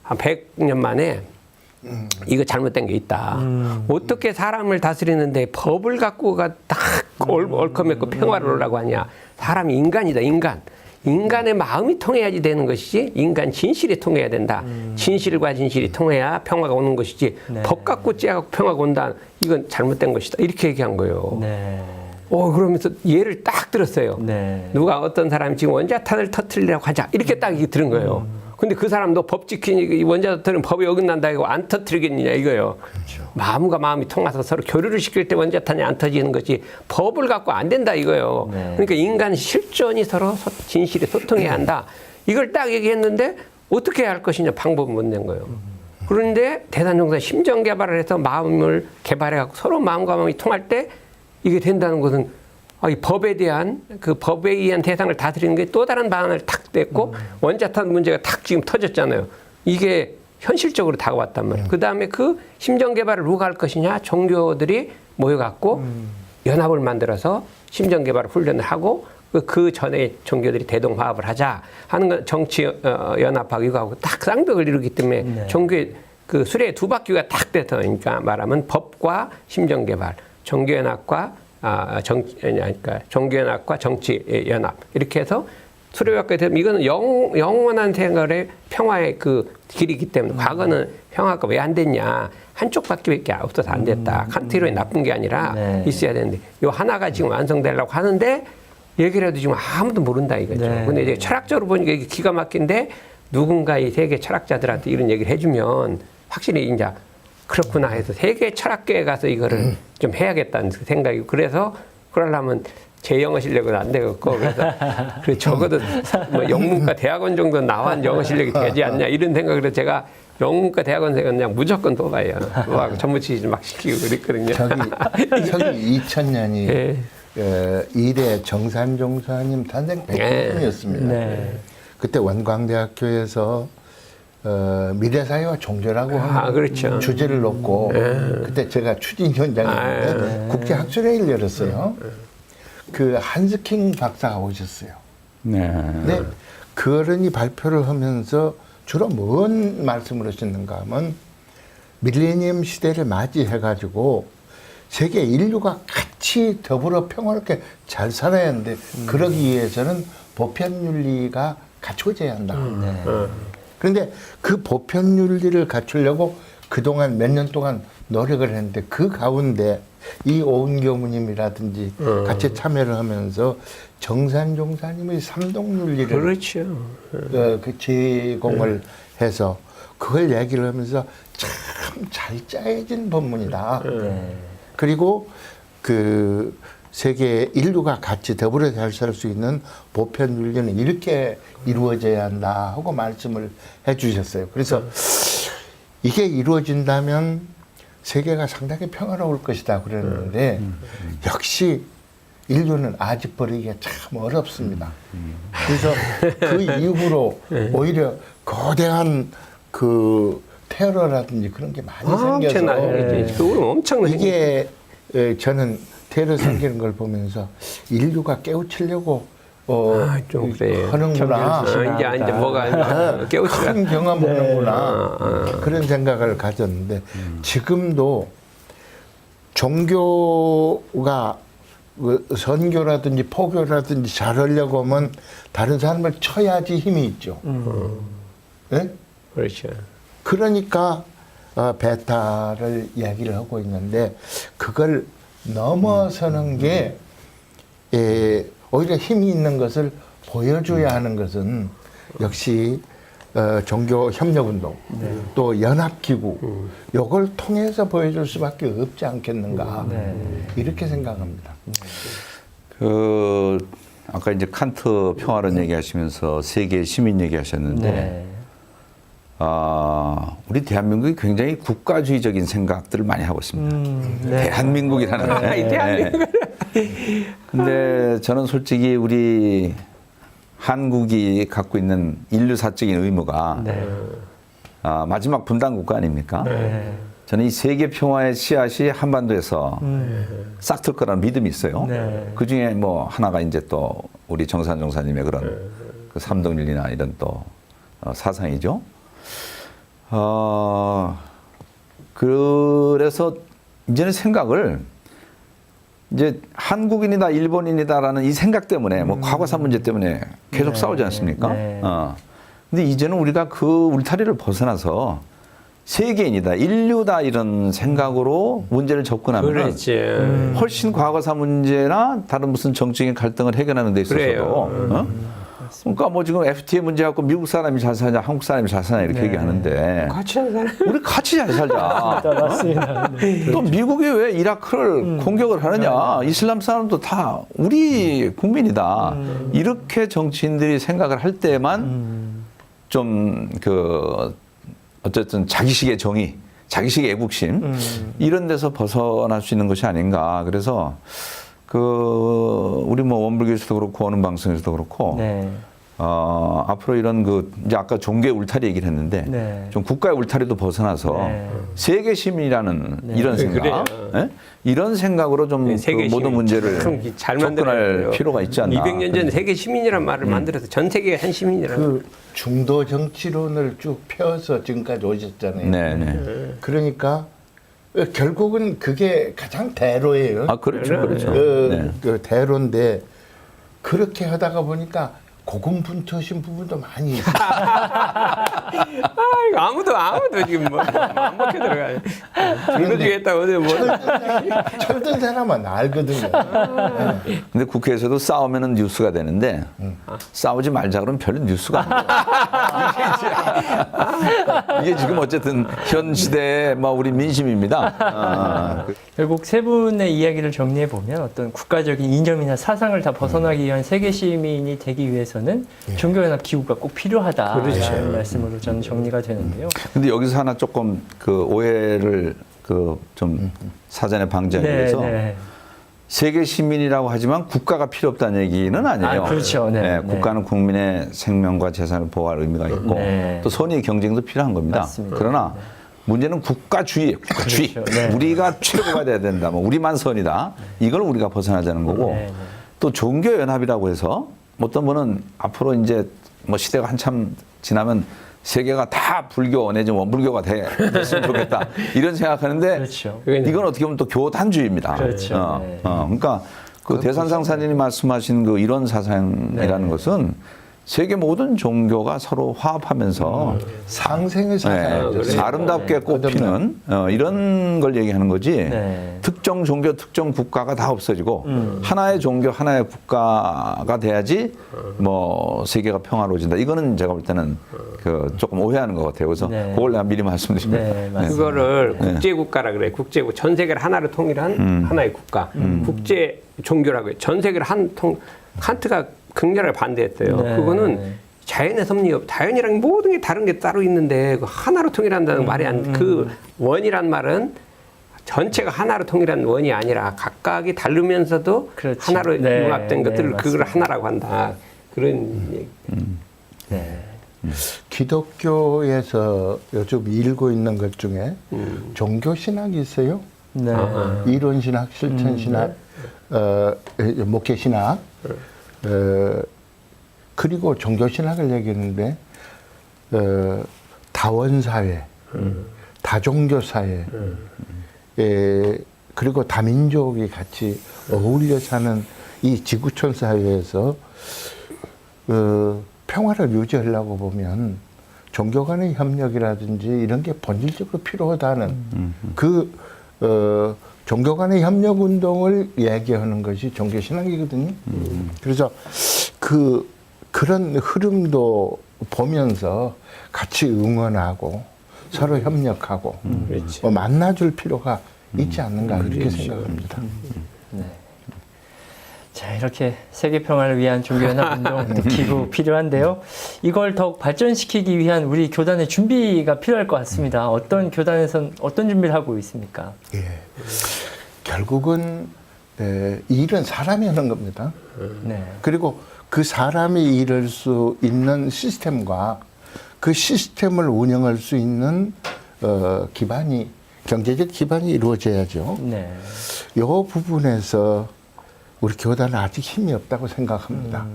한 100년 만에 이거 잘못된 게 있다. 어떻게 사람을 다스리는데 법을 갖고가 딱 얽혀맺고 평화를 오라고 하냐. 사람이 인간이다, 인간. 인간의 마음이 통해야지 되는 것이지 인간 진실이 통해야 된다. 진실과 진실이 통해야 평화가 오는 것이지 네. 법 갖고 째갖고 평화가 온다. 이건 잘못된 것이다. 이렇게 얘기한 거예요. 네. 그러면서 예를 딱 들었어요. 네. 누가 어떤 사람이 지금 원자탄을 터뜨리려고 하자. 이렇게 딱 이게 들은 거예요. 근데 그 사람도 법 지키니 원자탄은 법에 어긋난다 이거 안 터뜨리겠느냐 이거예요. 그렇죠. 마음과 마음이 통해서 서로 교류를 시킬 때 원자탄이 안 터지는 것이 법을 갖고 안 된다 이거예요. 네. 그러니까 인간 실존이 서로 진실이 소통해야 한다. 이걸 딱 얘기했는데 어떻게 해야 할 것이냐 방법을 못 낸 거예요. 그런데 대단종사 심정 개발을 해서 마음을 개발해갖고 서로 마음과 마음이 통할 때 이게 된다는 것은 이 법에 대한 그 법에 의한 대상을 다스리는 게 또 다른 방안을 탁 냈고 원자탄 문제가 탁 지금 터졌잖아요. 이게 현실적으로 다가왔단 말이에요. 그 다음에 그 심정 개발을 누가 할 것이냐? 종교들이 모여갖고 연합을 만들어서 심정 개발 훈련을 하고 그 전에 종교들이 대동화합을 하자 하는 건 정치 연합하고 이거 하고 딱 쌍벽을 이루기 때문에 네. 종교의 그 수레의 두 바퀴가 딱 돼서 그러니까 말하면 법과 심정 개발, 종교 연합과 그러니까 종교연합과 정치연합 이렇게 해서 수레바퀴 되면 이거는 영원한 생활의 평화의 그 길이기 때문에 과거는 평화가 왜 안 됐냐 한쪽 바퀴밖에 없어서 안 됐다. 칸티로이 나쁜 게 아니라 네. 있어야 되는데 이 하나가 지금 완성되려고 하는데 얘기를 해도 지금 아무도 모른다 이거죠. 네. 근데 이제 철학적으로 보니까 이게 기가 막힌데 누군가 이 세계 철학자들한테 이런 얘기를 해주면 확실히 이제 그렇구나 해서 세계 철학계에 가서 이거를 좀 해야겠다는 생각이고 그래서 그러려면 제 영어 실력은 안 되겠고 그래서 적어도 뭐 영문과 대학원 정도 나온 영어 실력이 되지 않냐 이런 생각으로 제가 영문과 대학원생은 그냥 무조건 뽑아요. 막 전무치기 막 시키고 그랬거든요. 저기 2000년이 예. 이대 정산종사님 탄생 100주년이었습니다. 네. 그때 원광대학교에서 미래사회와 종교라고 하는 그렇죠. 주제를 놓고 그때 제가 추진위원장이었는데 국제학술회의를 열었어요. 그 한스킹 박사가 오셨어요. 네. 근데 그 어른이 발표를 하면서 주로 뭔 말씀을 하셨는가 하면 밀레니엄 시대를 맞이해가지고 세계 인류가 같이 더불어 평화롭게 잘 살아야 하는데 그러기 위해서는 보편윤리가 갖춰져야 한다. 그런데 그 보편윤리를 갖추려고 그동안 몇 년 동안 노력을 했는데 그 가운데 이 오은교무님이라든지 같이 참여를 하면서 정산종사님의 삼동윤리를 그렇죠. 그 제공을 해서 그걸 얘기를 하면서 참 잘 짜여진 법문이다. 그리고 그 세계 인류가 같이 더불어 잘 살 수 있는 보편 윤리는 이렇게 이루어져야 한다 하고 말씀을 해 주셨어요. 그래서 이게 이루어진다면 세계가 상당히 평화로울 것이다 그랬는데 역시 인류는 아직 버리기가 참 어렵습니다. 그래서 그 이후로 오히려 거대한 그 테러라든지 그런 게 많이 생겨서 그건 엄청나게 이게 저는 테러 생기는 걸 보면서 인류가 깨우치려고 좀 그래. 하는구나. 이제 뭐가 깨우치라. 큰 경험 하는구나. 그런 생각을 가졌는데 지금도 종교가 선교라든지 포교라든지 잘하려고 하면 다른 사람을 쳐야지 힘이 있죠. 네? 그렇죠. 그러니까 베타를 이야기를 하고 있는데 그걸 넘어서는 게 오히려 힘이 있는 것을 보여줘야 하는 것은 역시 종교 협력운동 또 연합기구 요걸 통해서 보여줄 수밖에 없지 않겠는가 이렇게 생각합니다. 아까 이제 칸트 평화론 얘기하시면서 세계 시민 얘기하셨는데 네. 우리 대한민국이 굉장히 국가주의적인 생각들을 많이 하고 있습니다. 네. 대한민국이라는. 이 대한민국. 근데 저는 솔직히 우리 한국이 갖고 있는 인류사적인 의무가 네. 마지막 분단 국가 아닙니까? 네. 저는 이 세계 평화의 씨앗이 한반도에서 싹틀 거라는 믿음이 있어요. 네. 그 중에 뭐 하나가 이제 또 우리 정산 종사님의 그런 그 삼동윤리나 이런 또 사상이죠. 그래서 이제는 생각을 이제 한국인이다 일본인이다라는 이 생각 때문에 뭐 과거사 문제 때문에 계속 네. 싸우지 않습니까? 네. 근데 이제는 우리가 그 울타리를 벗어나서 세계인이다 인류다 이런 생각으로 문제를 접근하면 그렇지. 훨씬 과거사 문제나 다른 무슨 정치적인 갈등을 해결하는 데 있어서도 그래요. 그러니까 뭐 지금 FTA 문제 갖고 미국 사람이 잘 사냐 한국 사람이 잘 사냐 이렇게 네. 얘기하는데 같이 하는 사람. 우리 같이 잘 살자. 맞습니다. 네. 또 미국이 왜 이라크를 공격을 하느냐? 이슬람 사람도 다 우리 국민이다. 이렇게 정치인들이 생각을 할 때만 좀 어쨌든 자기식의 정의, 자기식의 애국심 이런 데서 벗어날 수 있는 것이 아닌가. 그래서 우리 뭐 원불교에서도 그렇고 어느 방송에서도 그렇고 네. 앞으로 이런 이제 아까 종교의 울타리 얘기를 했는데 네. 좀 국가의 울타리도 벗어나서 네. 세계 시민이라는 이런 생각, 그래요. 이런 생각으로 좀 네, 세계 모든 시민. 문제를 참 잘 접근할 만들어야 필요가 있지 않나. 200년 전 세계 시민이란 말을 만들어서 전 세계가 한 시민이라고. 그 중도 정치론을 쭉 펴서 지금까지 오셨잖아요. 네네. 그러니까 결국은 그게 가장 대로예요. 그렇죠, 그렇죠. 네. 그 대로인데 그렇게 하다가 보니까 고군분투하신 부분도 많이 있어요. 아무도 지금 안 먹혀 들어가요. 불러주겠다고 어디 뭐. 철든 사람은 알거든요. 근데 국회에서도 싸우면은 뉴스가 되는데 싸우지 말자 그러면 별로 뉴스가 안 돼요. 이게 지금 어쨌든 현 시대의 우리 민심입니다. 결국 세 분의 이야기를 정리해 보면 어떤 국가적인 이념이나 사상을 다 벗어나기 위한 세계 시민이 되기 위해서는 종교연합 기구가 꼭 필요하다라는 말씀으로 저는 정리가 되는데요. 근데 여기서 하나 조금 오해를 좀 사전에 방지하기 위해서 세계 시민이라고 하지만 국가가 필요 없다는 얘기는 아니에요. 그렇죠. 네. 국가는 국민의 생명과 재산을 보호할 의미가 있고 또 선의의 경쟁도 필요한 겁니다. 맞습니다. 그러나 문제는 국가주의예요. 국가주의. 그렇죠. 네. 우리가 최고가 돼야 된다. 우리만 선이다. 이걸 우리가 벗어나자는 거고 또 종교연합이라고 해서 어떤 분은 앞으로 이제 시대가 한참 지나면 세계가 다 불교 내지 원불교가 됐으면 좋겠다 이런 생각하는데 그렇죠. 이건 어떻게 보면 또 교단주의입니다. 그렇죠. 그러니까 대산상사님이 말씀하신 이런 사상이라는 것은 세계 모든 종교가 서로 화합하면서 상생의 사상. 아름답게 꽃피는 이런 걸 얘기하는 거지. 특정 종교, 특정 국가가 다 없어지고 하나의 종교, 하나의 국가가 돼야지 세계가 평화로워진다. 이거는 제가 볼 때는 조금 오해하는 것 같아요. 그래서 그걸 내가 미리 말씀드립니다. 그거를 국제국가라 그래. 국제국 전 세계를 하나로 통일한 하나의 국가. 국제 종교라고 해요. 전 세계를 칸트가 극렬하게 반대했어요. 그거는 자연의 섭리, 자연이랑 모든 게 다른 게 따로 있는데 그 하나로 통일한다는 말이 그 원이란 말은 전체가 하나로 통일한 원이 아니라 각각이 다르면서도 그렇지. 하나로 융합된 것들을 그걸 맞습니다. 하나라고 한다. 그런 얘기. 기독교에서 요즘 일고 있는 것 중에 종교신학이 있어요. 이론신학, 실천신학, 목회신학, 그리고 종교신학을 얘기하는데 다원사회, 다종교사회, 그리고 다민족이 같이 어울려 사는 이 지구촌 사회에서 평화를 유지하려고 보면 종교 간의 협력이라든지 이런 게 본질적으로 필요하다는 종교 간의 협력 운동을 얘기하는 것이 종교 신앙이거든요. 그래서 그런 흐름도 보면서 같이 응원하고 서로 협력하고 뭐 만나줄 필요가 있지 않는가 그렇게 생각합니다. 네. 자, 이렇게 세계 평화를 위한 종교연합운동 기구 필요한데요. 이걸 더욱 발전시키기 위한 우리 교단의 준비가 필요할 것 같습니다. 어떤 교단에선 어떤 준비를 하고 있습니까? 예. 결국은 일은 사람이 하는 겁니다. 네. 그리고 그 사람이 이룰 수 있는 시스템과 그 시스템을 운영할 수 있는 경제적 기반이 이루어져야죠. 네. 이 부분에서 우리 교단은 아직 힘이 없다고 생각합니다.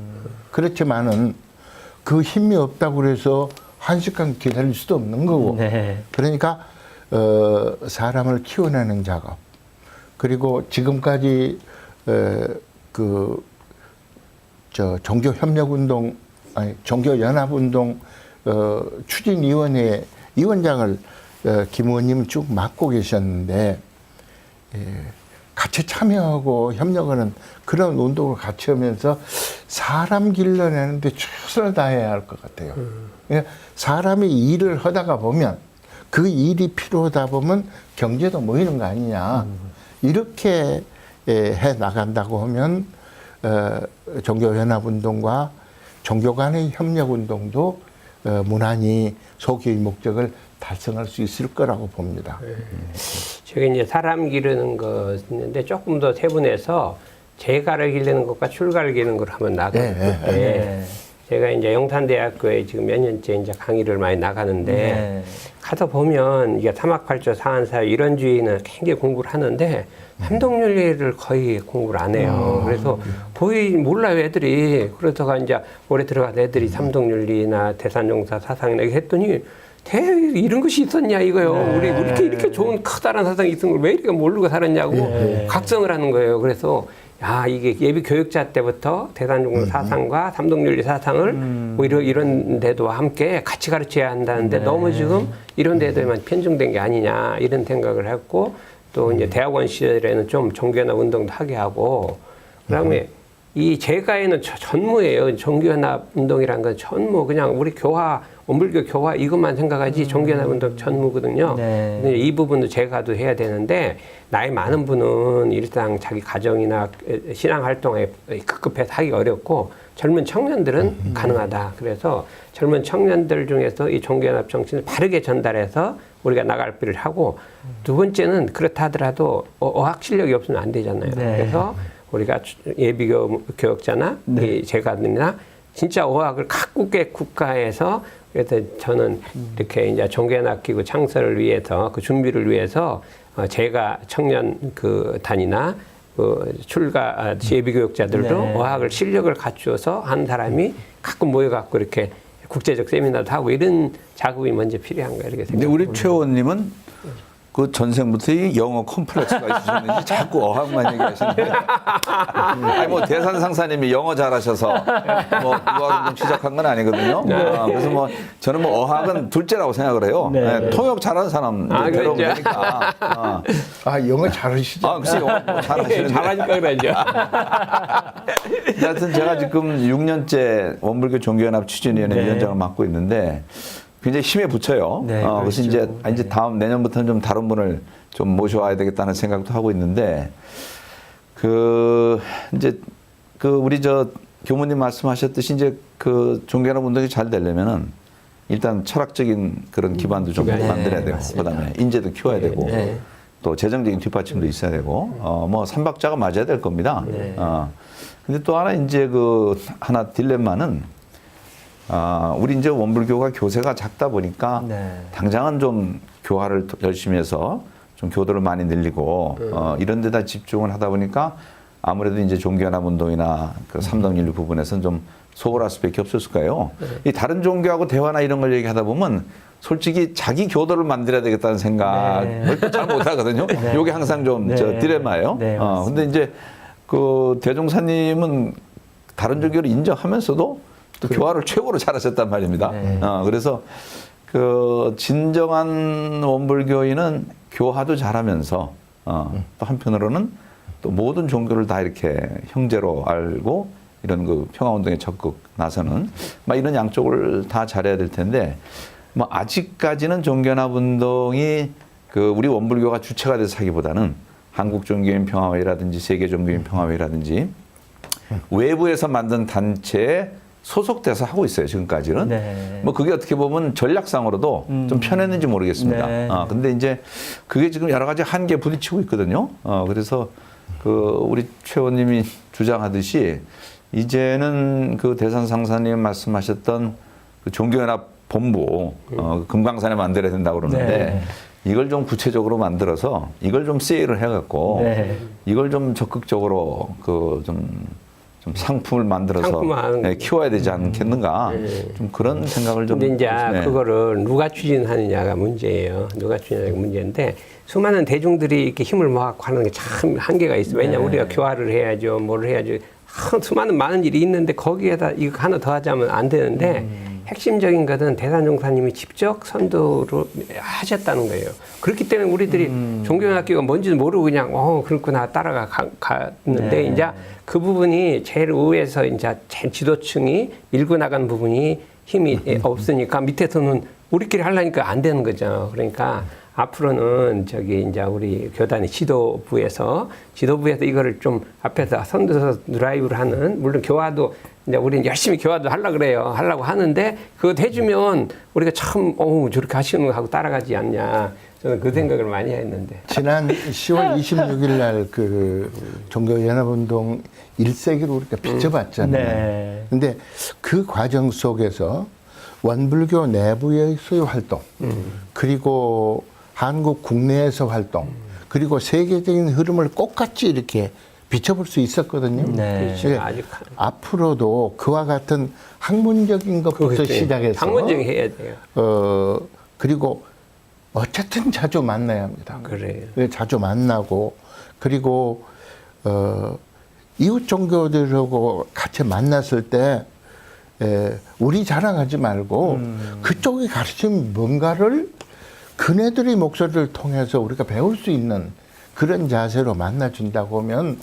그렇지만은 그 힘이 없다고 해서 한 시간 기다릴 수도 없는 거고. 네. 그러니까 사람을 키워내는 작업. 그리고 지금까지 종교연합운동 추진위원회 위원장을 김 의원님 쭉 맡고 계셨는데 같이 참여하고 협력하는 그런 운동을 같이 하면서 사람 길러내는데 최선을 다해야 할 것 같아요. 사람이 일을 하다가 보면 그 일이 필요하다 보면 경제도 모이는 거 아니냐. 이렇게 해 나간다고 하면 종교연합운동과 종교 간의 협력운동도 무난히 소기의 목적을 달성할 수 있을 거라고 봅니다. 제가 이제 사람 기르는 거 있는데 조금 더 세분해서 재가를 기르는 것과 출가를 기르는 걸 한번 나가요. 네. 제가 이제 영탄대학교에 지금 몇 년째 이제 강의를 많이 나가는데 네. 가서 보면 이게 삼학팔조 사한사 이런 주의는 굉장히 공부를 하는데 삼동윤리를 거의 공부를 안 해요. 그래서 거의 몰라요 애들이. 그러다가 이제 올해 들어간 애들이 삼동윤리나 대산종사 사상이나 이렇게 했더니 이런 것이 있었냐 이거요. 우리 이렇게 좋은 커다란 사상이 있은 걸 왜 이렇게 모르고 살았냐고 각성을 하는 거예요. 그래서 이게 예비 교육자 때부터 대산종사 사상과 삼동윤리 사상을 뭐 이런 데도 함께 같이 가르쳐야 한다는데 너무 지금 이런 데에만 편중된 게 아니냐 이런 생각을 했고 또 이제 대학원 시절에는 좀 종교연합 운동도 하게 하고 그다음에 이 제가에는 전무예요. 종교연합 운동이란 건 전무 그냥 우리 교화 원불교 교화 이것만 생각하지 종교연합 운동 전무거든요. 네. 근데 이 부분도 제가도 해야 되는데 나이 많은 분은 일상 자기 가정이나 신앙 활동에 급급해서 하기 어렵고 젊은 청년들은 가능하다. 그래서 젊은 청년들 중에서 이 종교연합 정신을 바르게 전달해서 우리가 나갈 필요를 하고 두 번째는 그렇다 하더라도 어학 실력이 없으면 안 되잖아요. 네. 그래서 우리가 예비 교육자나 이 제가들이나 진짜 어학을 각국의 국가에서 그래서 저는 이렇게 이제 종교연합기구 창설을 위해서 그 준비를 위해서 제가 청년 그 단이나 그 출가 예비 교육자들도 네. 어학을 실력을 갖추어서 한 사람이 가끔 모여갖고 이렇게 국제적 세미나도 하고 이런 작업이 먼저 필요한 거예요. 이렇게 근데 우리 최 의원님은 그 전생부터 이 영어 컴플렉스가 있으셨는지 자꾸 어학만 얘기하시는데 아니 뭐 대산 상사님이 영어 잘하셔서 뭐 유학운동 시작한 건 아니거든요. 그래서 뭐 저는 뭐 어학은 둘째라고 생각을 해요. 네. 통역 잘하는 사람 데려오면 되니까. 영어 잘하시죠? 글쎄 영어 뭐 잘하시는데. 잘하니까 그러죠. 하여튼 제가 지금 6년째 원불교 종교연합 추진위원회 네. 위원장을 맡고 있는데 굉장히 힘에 붙여요. 네, 그래서 그렇죠. 이제 다음 내년부터는 좀 다른 분을 좀 모셔와야 되겠다는 생각도 하고 있는데 이제 우리 교무님 말씀하셨듯이 이제 그 종교연합 운동이 잘 되려면은 일단 철학적인 그런 기반도 좀 네, 만들어야 되고 맞습니다. 그다음에 인재도 키워야 되고 네. 또 재정적인 뒷받침도 있어야 되고 뭐 삼박자가 맞아야 될 겁니다. 네. 근데 또 하나 이제 하나 딜레마는 우리 이제 원불교가 교세가 작다 보니까 네. 당장은 좀 교화를 열심히 해서 좀 교도를 많이 늘리고 이런 데다 집중을 하다 보니까 아무래도 이제 종교연합 운동이나 그 삼동윤리 부분에서는 좀 소홀할 수밖에 없었을 거예요. 이 다른 종교하고 대화나 이런 걸 얘기하다 보면 솔직히 자기 교도를 만들어야 되겠다는 생각을 잘 못하거든요. 이게 항상 좀 딜레마예요. 네, 근데 이제 그 대종사님은 다른 종교를 인정하면서도 또 교화를 최고로 잘하셨단 말입니다. 네. 그래서 그 진정한 원불교인은 교화도 잘하면서 또 한편으로는 또 모든 종교를 다 이렇게 형제로 알고 이런 그 평화운동에 적극 나서는 막 이런 양쪽을 다 잘해야 될 텐데 뭐 아직까지는 종교연합운동이 그 우리 원불교가 주체가 돼서 하기보다는 한국종교인 평화회의라든지 세계종교인 평화회의라든지 외부에서 만든 단체에 소속돼서 하고 있어요, 지금까지는. 네. 뭐 그게 어떻게 보면 전략상으로도 좀 편했는지 모르겠습니다. 네. 근데 이제 그게 지금 여러 가지 한계에 부딪히고 있거든요. 그래서 그 우리 최 의원님이 주장하듯이 이제는 그 대산 상사님 말씀하셨던 그 종교연합 본부, 금강산에 만들어야 된다고 그러는데 네. 이걸 좀 구체적으로 만들어서 이걸 좀 세일을 해갖고 네. 이걸 좀 적극적으로 그 좀 상품을 만들어서 상품화하는 네, 키워야 되지 않겠는가 좀 그런 생각을 좀. 근데 이제 네. 그거를 누가 추진하느냐가 문제예요. 누가 추진하느냐가 문제인데 수많은 대중들이 이렇게 힘을 모아서 하는 게 참 한계가 있어요. 왜냐하면 우리가 교화를 해야죠, 뭘 해야죠. 수많은 많은 일이 있는데 거기에다 이거 하나 더 하자면 안 되는데 핵심적인 것은 대산종사님이 직접 선도를 하셨다는 거예요. 그렇기 때문에 우리들이 종교연합교가 뭔지도 모르고 그냥 그렇구나 따라갔는데 네. 이제 그 부분이 제일 위에서 이제 제일 지도층이 밀고 나간 부분이 힘이 없으니까 밑에서는 우리끼리 하려니까 안 되는 거죠. 그러니까 앞으로는 저기 이제 우리 교단의 지도부에서 이거를 좀 앞에서 선두서 드라이브를 하는, 물론 교화도 이제 우리는 열심히 교화도 하려고 하는데 그거 해주면 우리가 참 저렇게 하시는 거 하고 따라가지 않냐. 저는 그 생각을 많이 했는데. 지난 10월 26일 날 그 종교연합운동 1세기를 우리가 비춰봤잖아요. 네. 근데 그 과정 속에서 원불교 내부에서의 활동, 그리고 한국 국내에서 활동, 그리고 세계적인 흐름을 똑같이 이렇게 비춰볼 수 있었거든요. 네. 그래서 아직 앞으로도 그와 같은 학문적인 것부터 시작해서 학문적인 해야 돼요. 그리고 어쨌든 자주 만나야 합니다. 그래요. 자주 만나고, 그리고 이웃 종교들하고 같이 만났을 때 우리 자랑하지 말고 그쪽이 가르친 뭔가를 그네들의 목소리를 통해서 우리가 배울 수 있는 그런 자세로 만나준다고 하면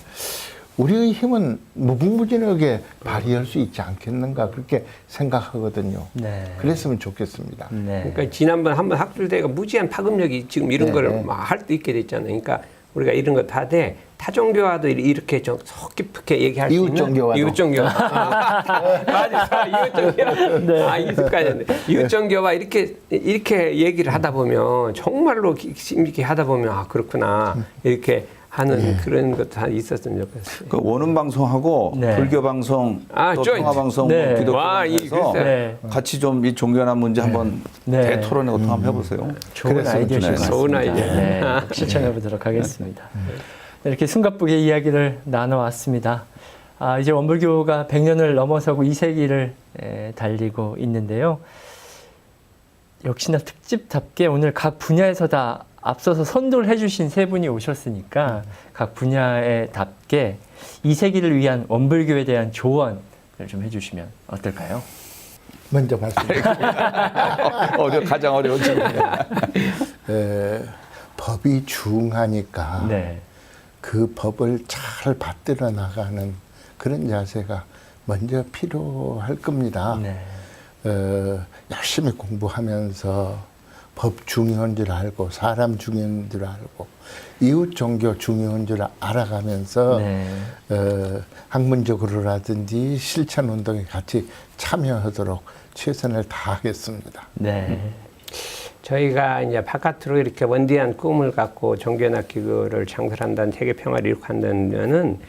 우리의 힘은 무궁무진하게 발휘할 수 있지 않겠는가, 그렇게 생각하거든요. 네. 그랬으면 좋겠습니다. 네. 그러니까 지난번 한번 학술대회가 무지한 파급력이 지금 이런 네, 거를 네. 막 할 수 있게 됐잖아요. 그러니까 우리가 이런 거 다 돼. 타종교와도 이렇게 좀 속 깊게 얘기할 수 있는 이웃종교와도. 이웃종교와 맞아, 이웃종교와 이웃까지 이웃종교와 이렇게 얘기를 하다 보면 정말로 깊게 하다 보면 그렇구나 이렇게 하는 그런 것도 다 있었으면 좋겠어요. 그 원음 방송하고 네. 불교 방송, 또 조인트. 통화 방송, 네. 기독교 와, 방송에서 네. 같이 좀 이 종교연합 문제 한번 네. 대토론에 어떻게 한번 해보세요. 좋은 그랬으면 아이디어신 것 좋겠네요. 같습니다. 좋은 아이디어. 네, 실천해 보도록 하겠습니다. 이렇게 숨가쁘게 이야기를 나눠왔습니다. 이제 원불교가 100년을 넘어서고 2세기를 달리고 있는데요. 역시나 특집답게 오늘 각 분야에서 다 앞서서 선도를 해주신 세 분이 오셨으니까 각 분야에 답게 2세기를 위한 원불교에 대한 조언을 좀 해주시면 어떨까요? 먼저 말씀드립니다. 가장 어려운 질문. 법이 중하니까 네. 그 법을 잘 받들어 나가는 그런 자세가 먼저 필요할 겁니다. 네. 열심히 공부하면서 법 중요한 줄 알고, 사람 중요한 줄 알고, 이웃 종교 중요한 줄 알아가면서 네. 학문적으로라든지 실천 운동에 같이 참여하도록 최선을 다하겠습니다. 네. 저희가 이제 바깥으로 이렇게 원대한 꿈을 갖고 종교연합 기구를 창설한다는 세계 평화를 이룩한다면은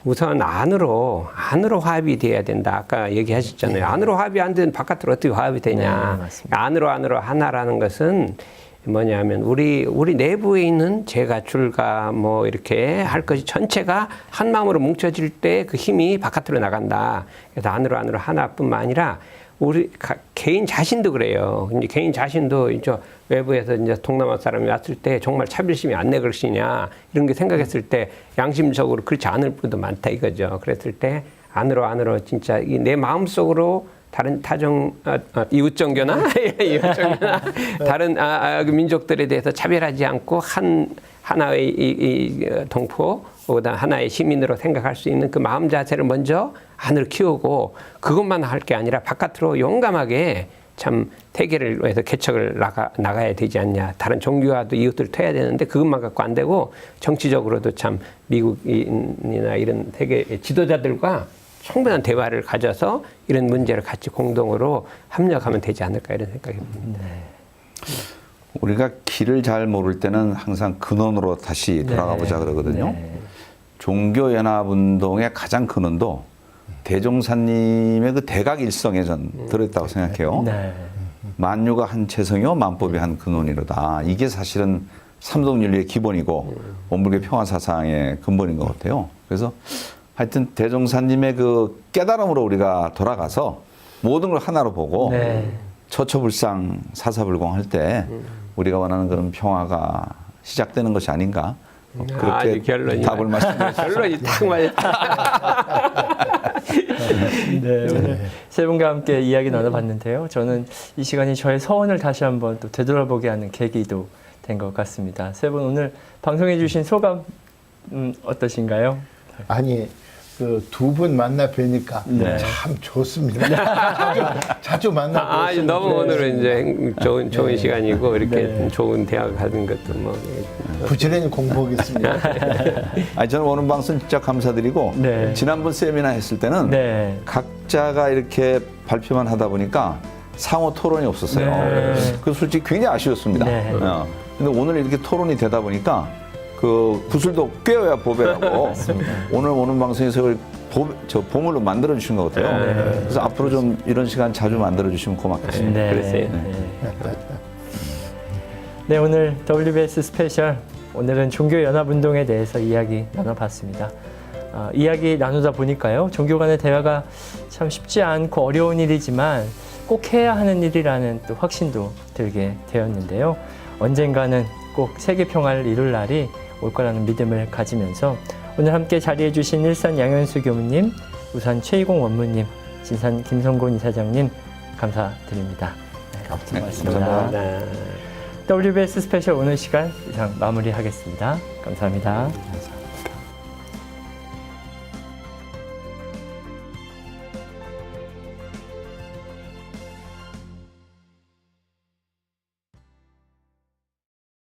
우선 안으로 화합이 돼야 된다. 아까 얘기하셨잖아요. 안으로 화합이 안 되면 바깥으로 어떻게 화합이 되냐. 네, 맞습니다. 안으로 하나라는 것은 뭐냐면 우리 내부에 있는 제가 줄가 뭐 이렇게 할 것이 전체가 한 마음으로 뭉쳐질 때 그 힘이 바깥으로 나간다. 그래서 안으로 하나뿐만 아니라 우리 개인 자신도 그래요. 이제 개인 자신도 이제 외부에서 이제 동남아 사람이 왔을 때 정말 차별심이 안 내 것이냐 이런 게 생각했을 때 양심적으로 그렇지 않을 분도 많다 이거죠. 그랬을 때 안으로 진짜 내 마음속으로 다른 이웃 종교나 이웃 종교나 다른 그 민족들에 대해서 차별하지 않고 하나의 이 동포, 그다음 하나의 시민으로 생각할 수 있는 그 마음 자세를 먼저 안으로 키우고 그것만 할 게 아니라 바깥으로 용감하게 참 세계를 위해서 개척을 나가야 되지 않냐. 다른 종교와도 이웃들을 터야 되는데 그것만 갖고 안 되고 정치적으로도 참 미국이나 이런 세계 지도자들과 충분한 대화를 가져서 이런 문제를 같이 공동으로 협력하면 되지 않을까 이런 생각이 듭니다. 우리가 길을 잘 모를 때는 항상 근원으로 다시 돌아가 보자 그러거든요. 종교연합운동의 가장 근원도 대종사님의 그 대각일성에 전 들어있다고 생각해요. 만유가 한 체성이요 만법이 한 근원이로다. 이게 사실은 삼동윤리의 기본이고 원불교 평화사상의 근본인 것 같아요. 그래서 하여튼 대종사님의 그 깨달음으로 우리가 돌아가서 모든 걸 하나로 보고 처처불상 사사불공할 때 우리가 원하는 그런 평화가 시작되는 것이 아닌가. 그렇게 결론이 답을 말씀드렸습니다. 결론이 딱 맞았다. 오늘 세 분과 함께 이야기 나눠봤는데요. 저는 이 시간이 저의 서원을 다시 한번 또 되돌아보게 하는 계기도 된 것 같습니다. 세 분 오늘 방송해 주신 소감 어떠신가요? 아니 그 두 분 만나 뵈니까 참 좋습니다. 자주 만나고 너무 오늘은 이제 좋은 시간이고 이렇게 좋은 대화 가진 것도 뭐 부지런히 공부하겠습니다. 아니 저는 오늘 방송 진짜 감사드리고 지난번 세미나 했을 때는 각자가 이렇게 발표만 하다 보니까 상호 토론이 없었어요. 그 솔직히 굉장히 아쉬웠습니다. 근데 오늘 이렇게 토론이 되다 보니까 그 구슬도 꿰어야 보배라고 오늘 오는 방송에서 보물로 만들어 주신 것 같아요. 그래서 앞으로 좀 이런 시간 자주 만들어 주시면 고맙겠습니다. 네, 오늘 WBS 스페셜 오늘은 종교연합운동에 대해서 이야기 나눠봤습니다. 이야기 나누다 보니까요, 종교 간의 대화가 참 쉽지 않고 어려운 일이지만 꼭 해야 하는 일이라는 또 확신도 들게 되었는데요. 언젠가는 꼭 세계 평화를 이룰 날이 올 거라는 믿음을 가지면서 오늘 함께 자리해 주신 일산 양현수 교무님, 우산 최희공 원무님, 진산 김성곤 이사장님 감사드립니다. 감사합니다. WBS 스페셜 오늘 시간 이상 마무리하겠습니다. 감사합니다.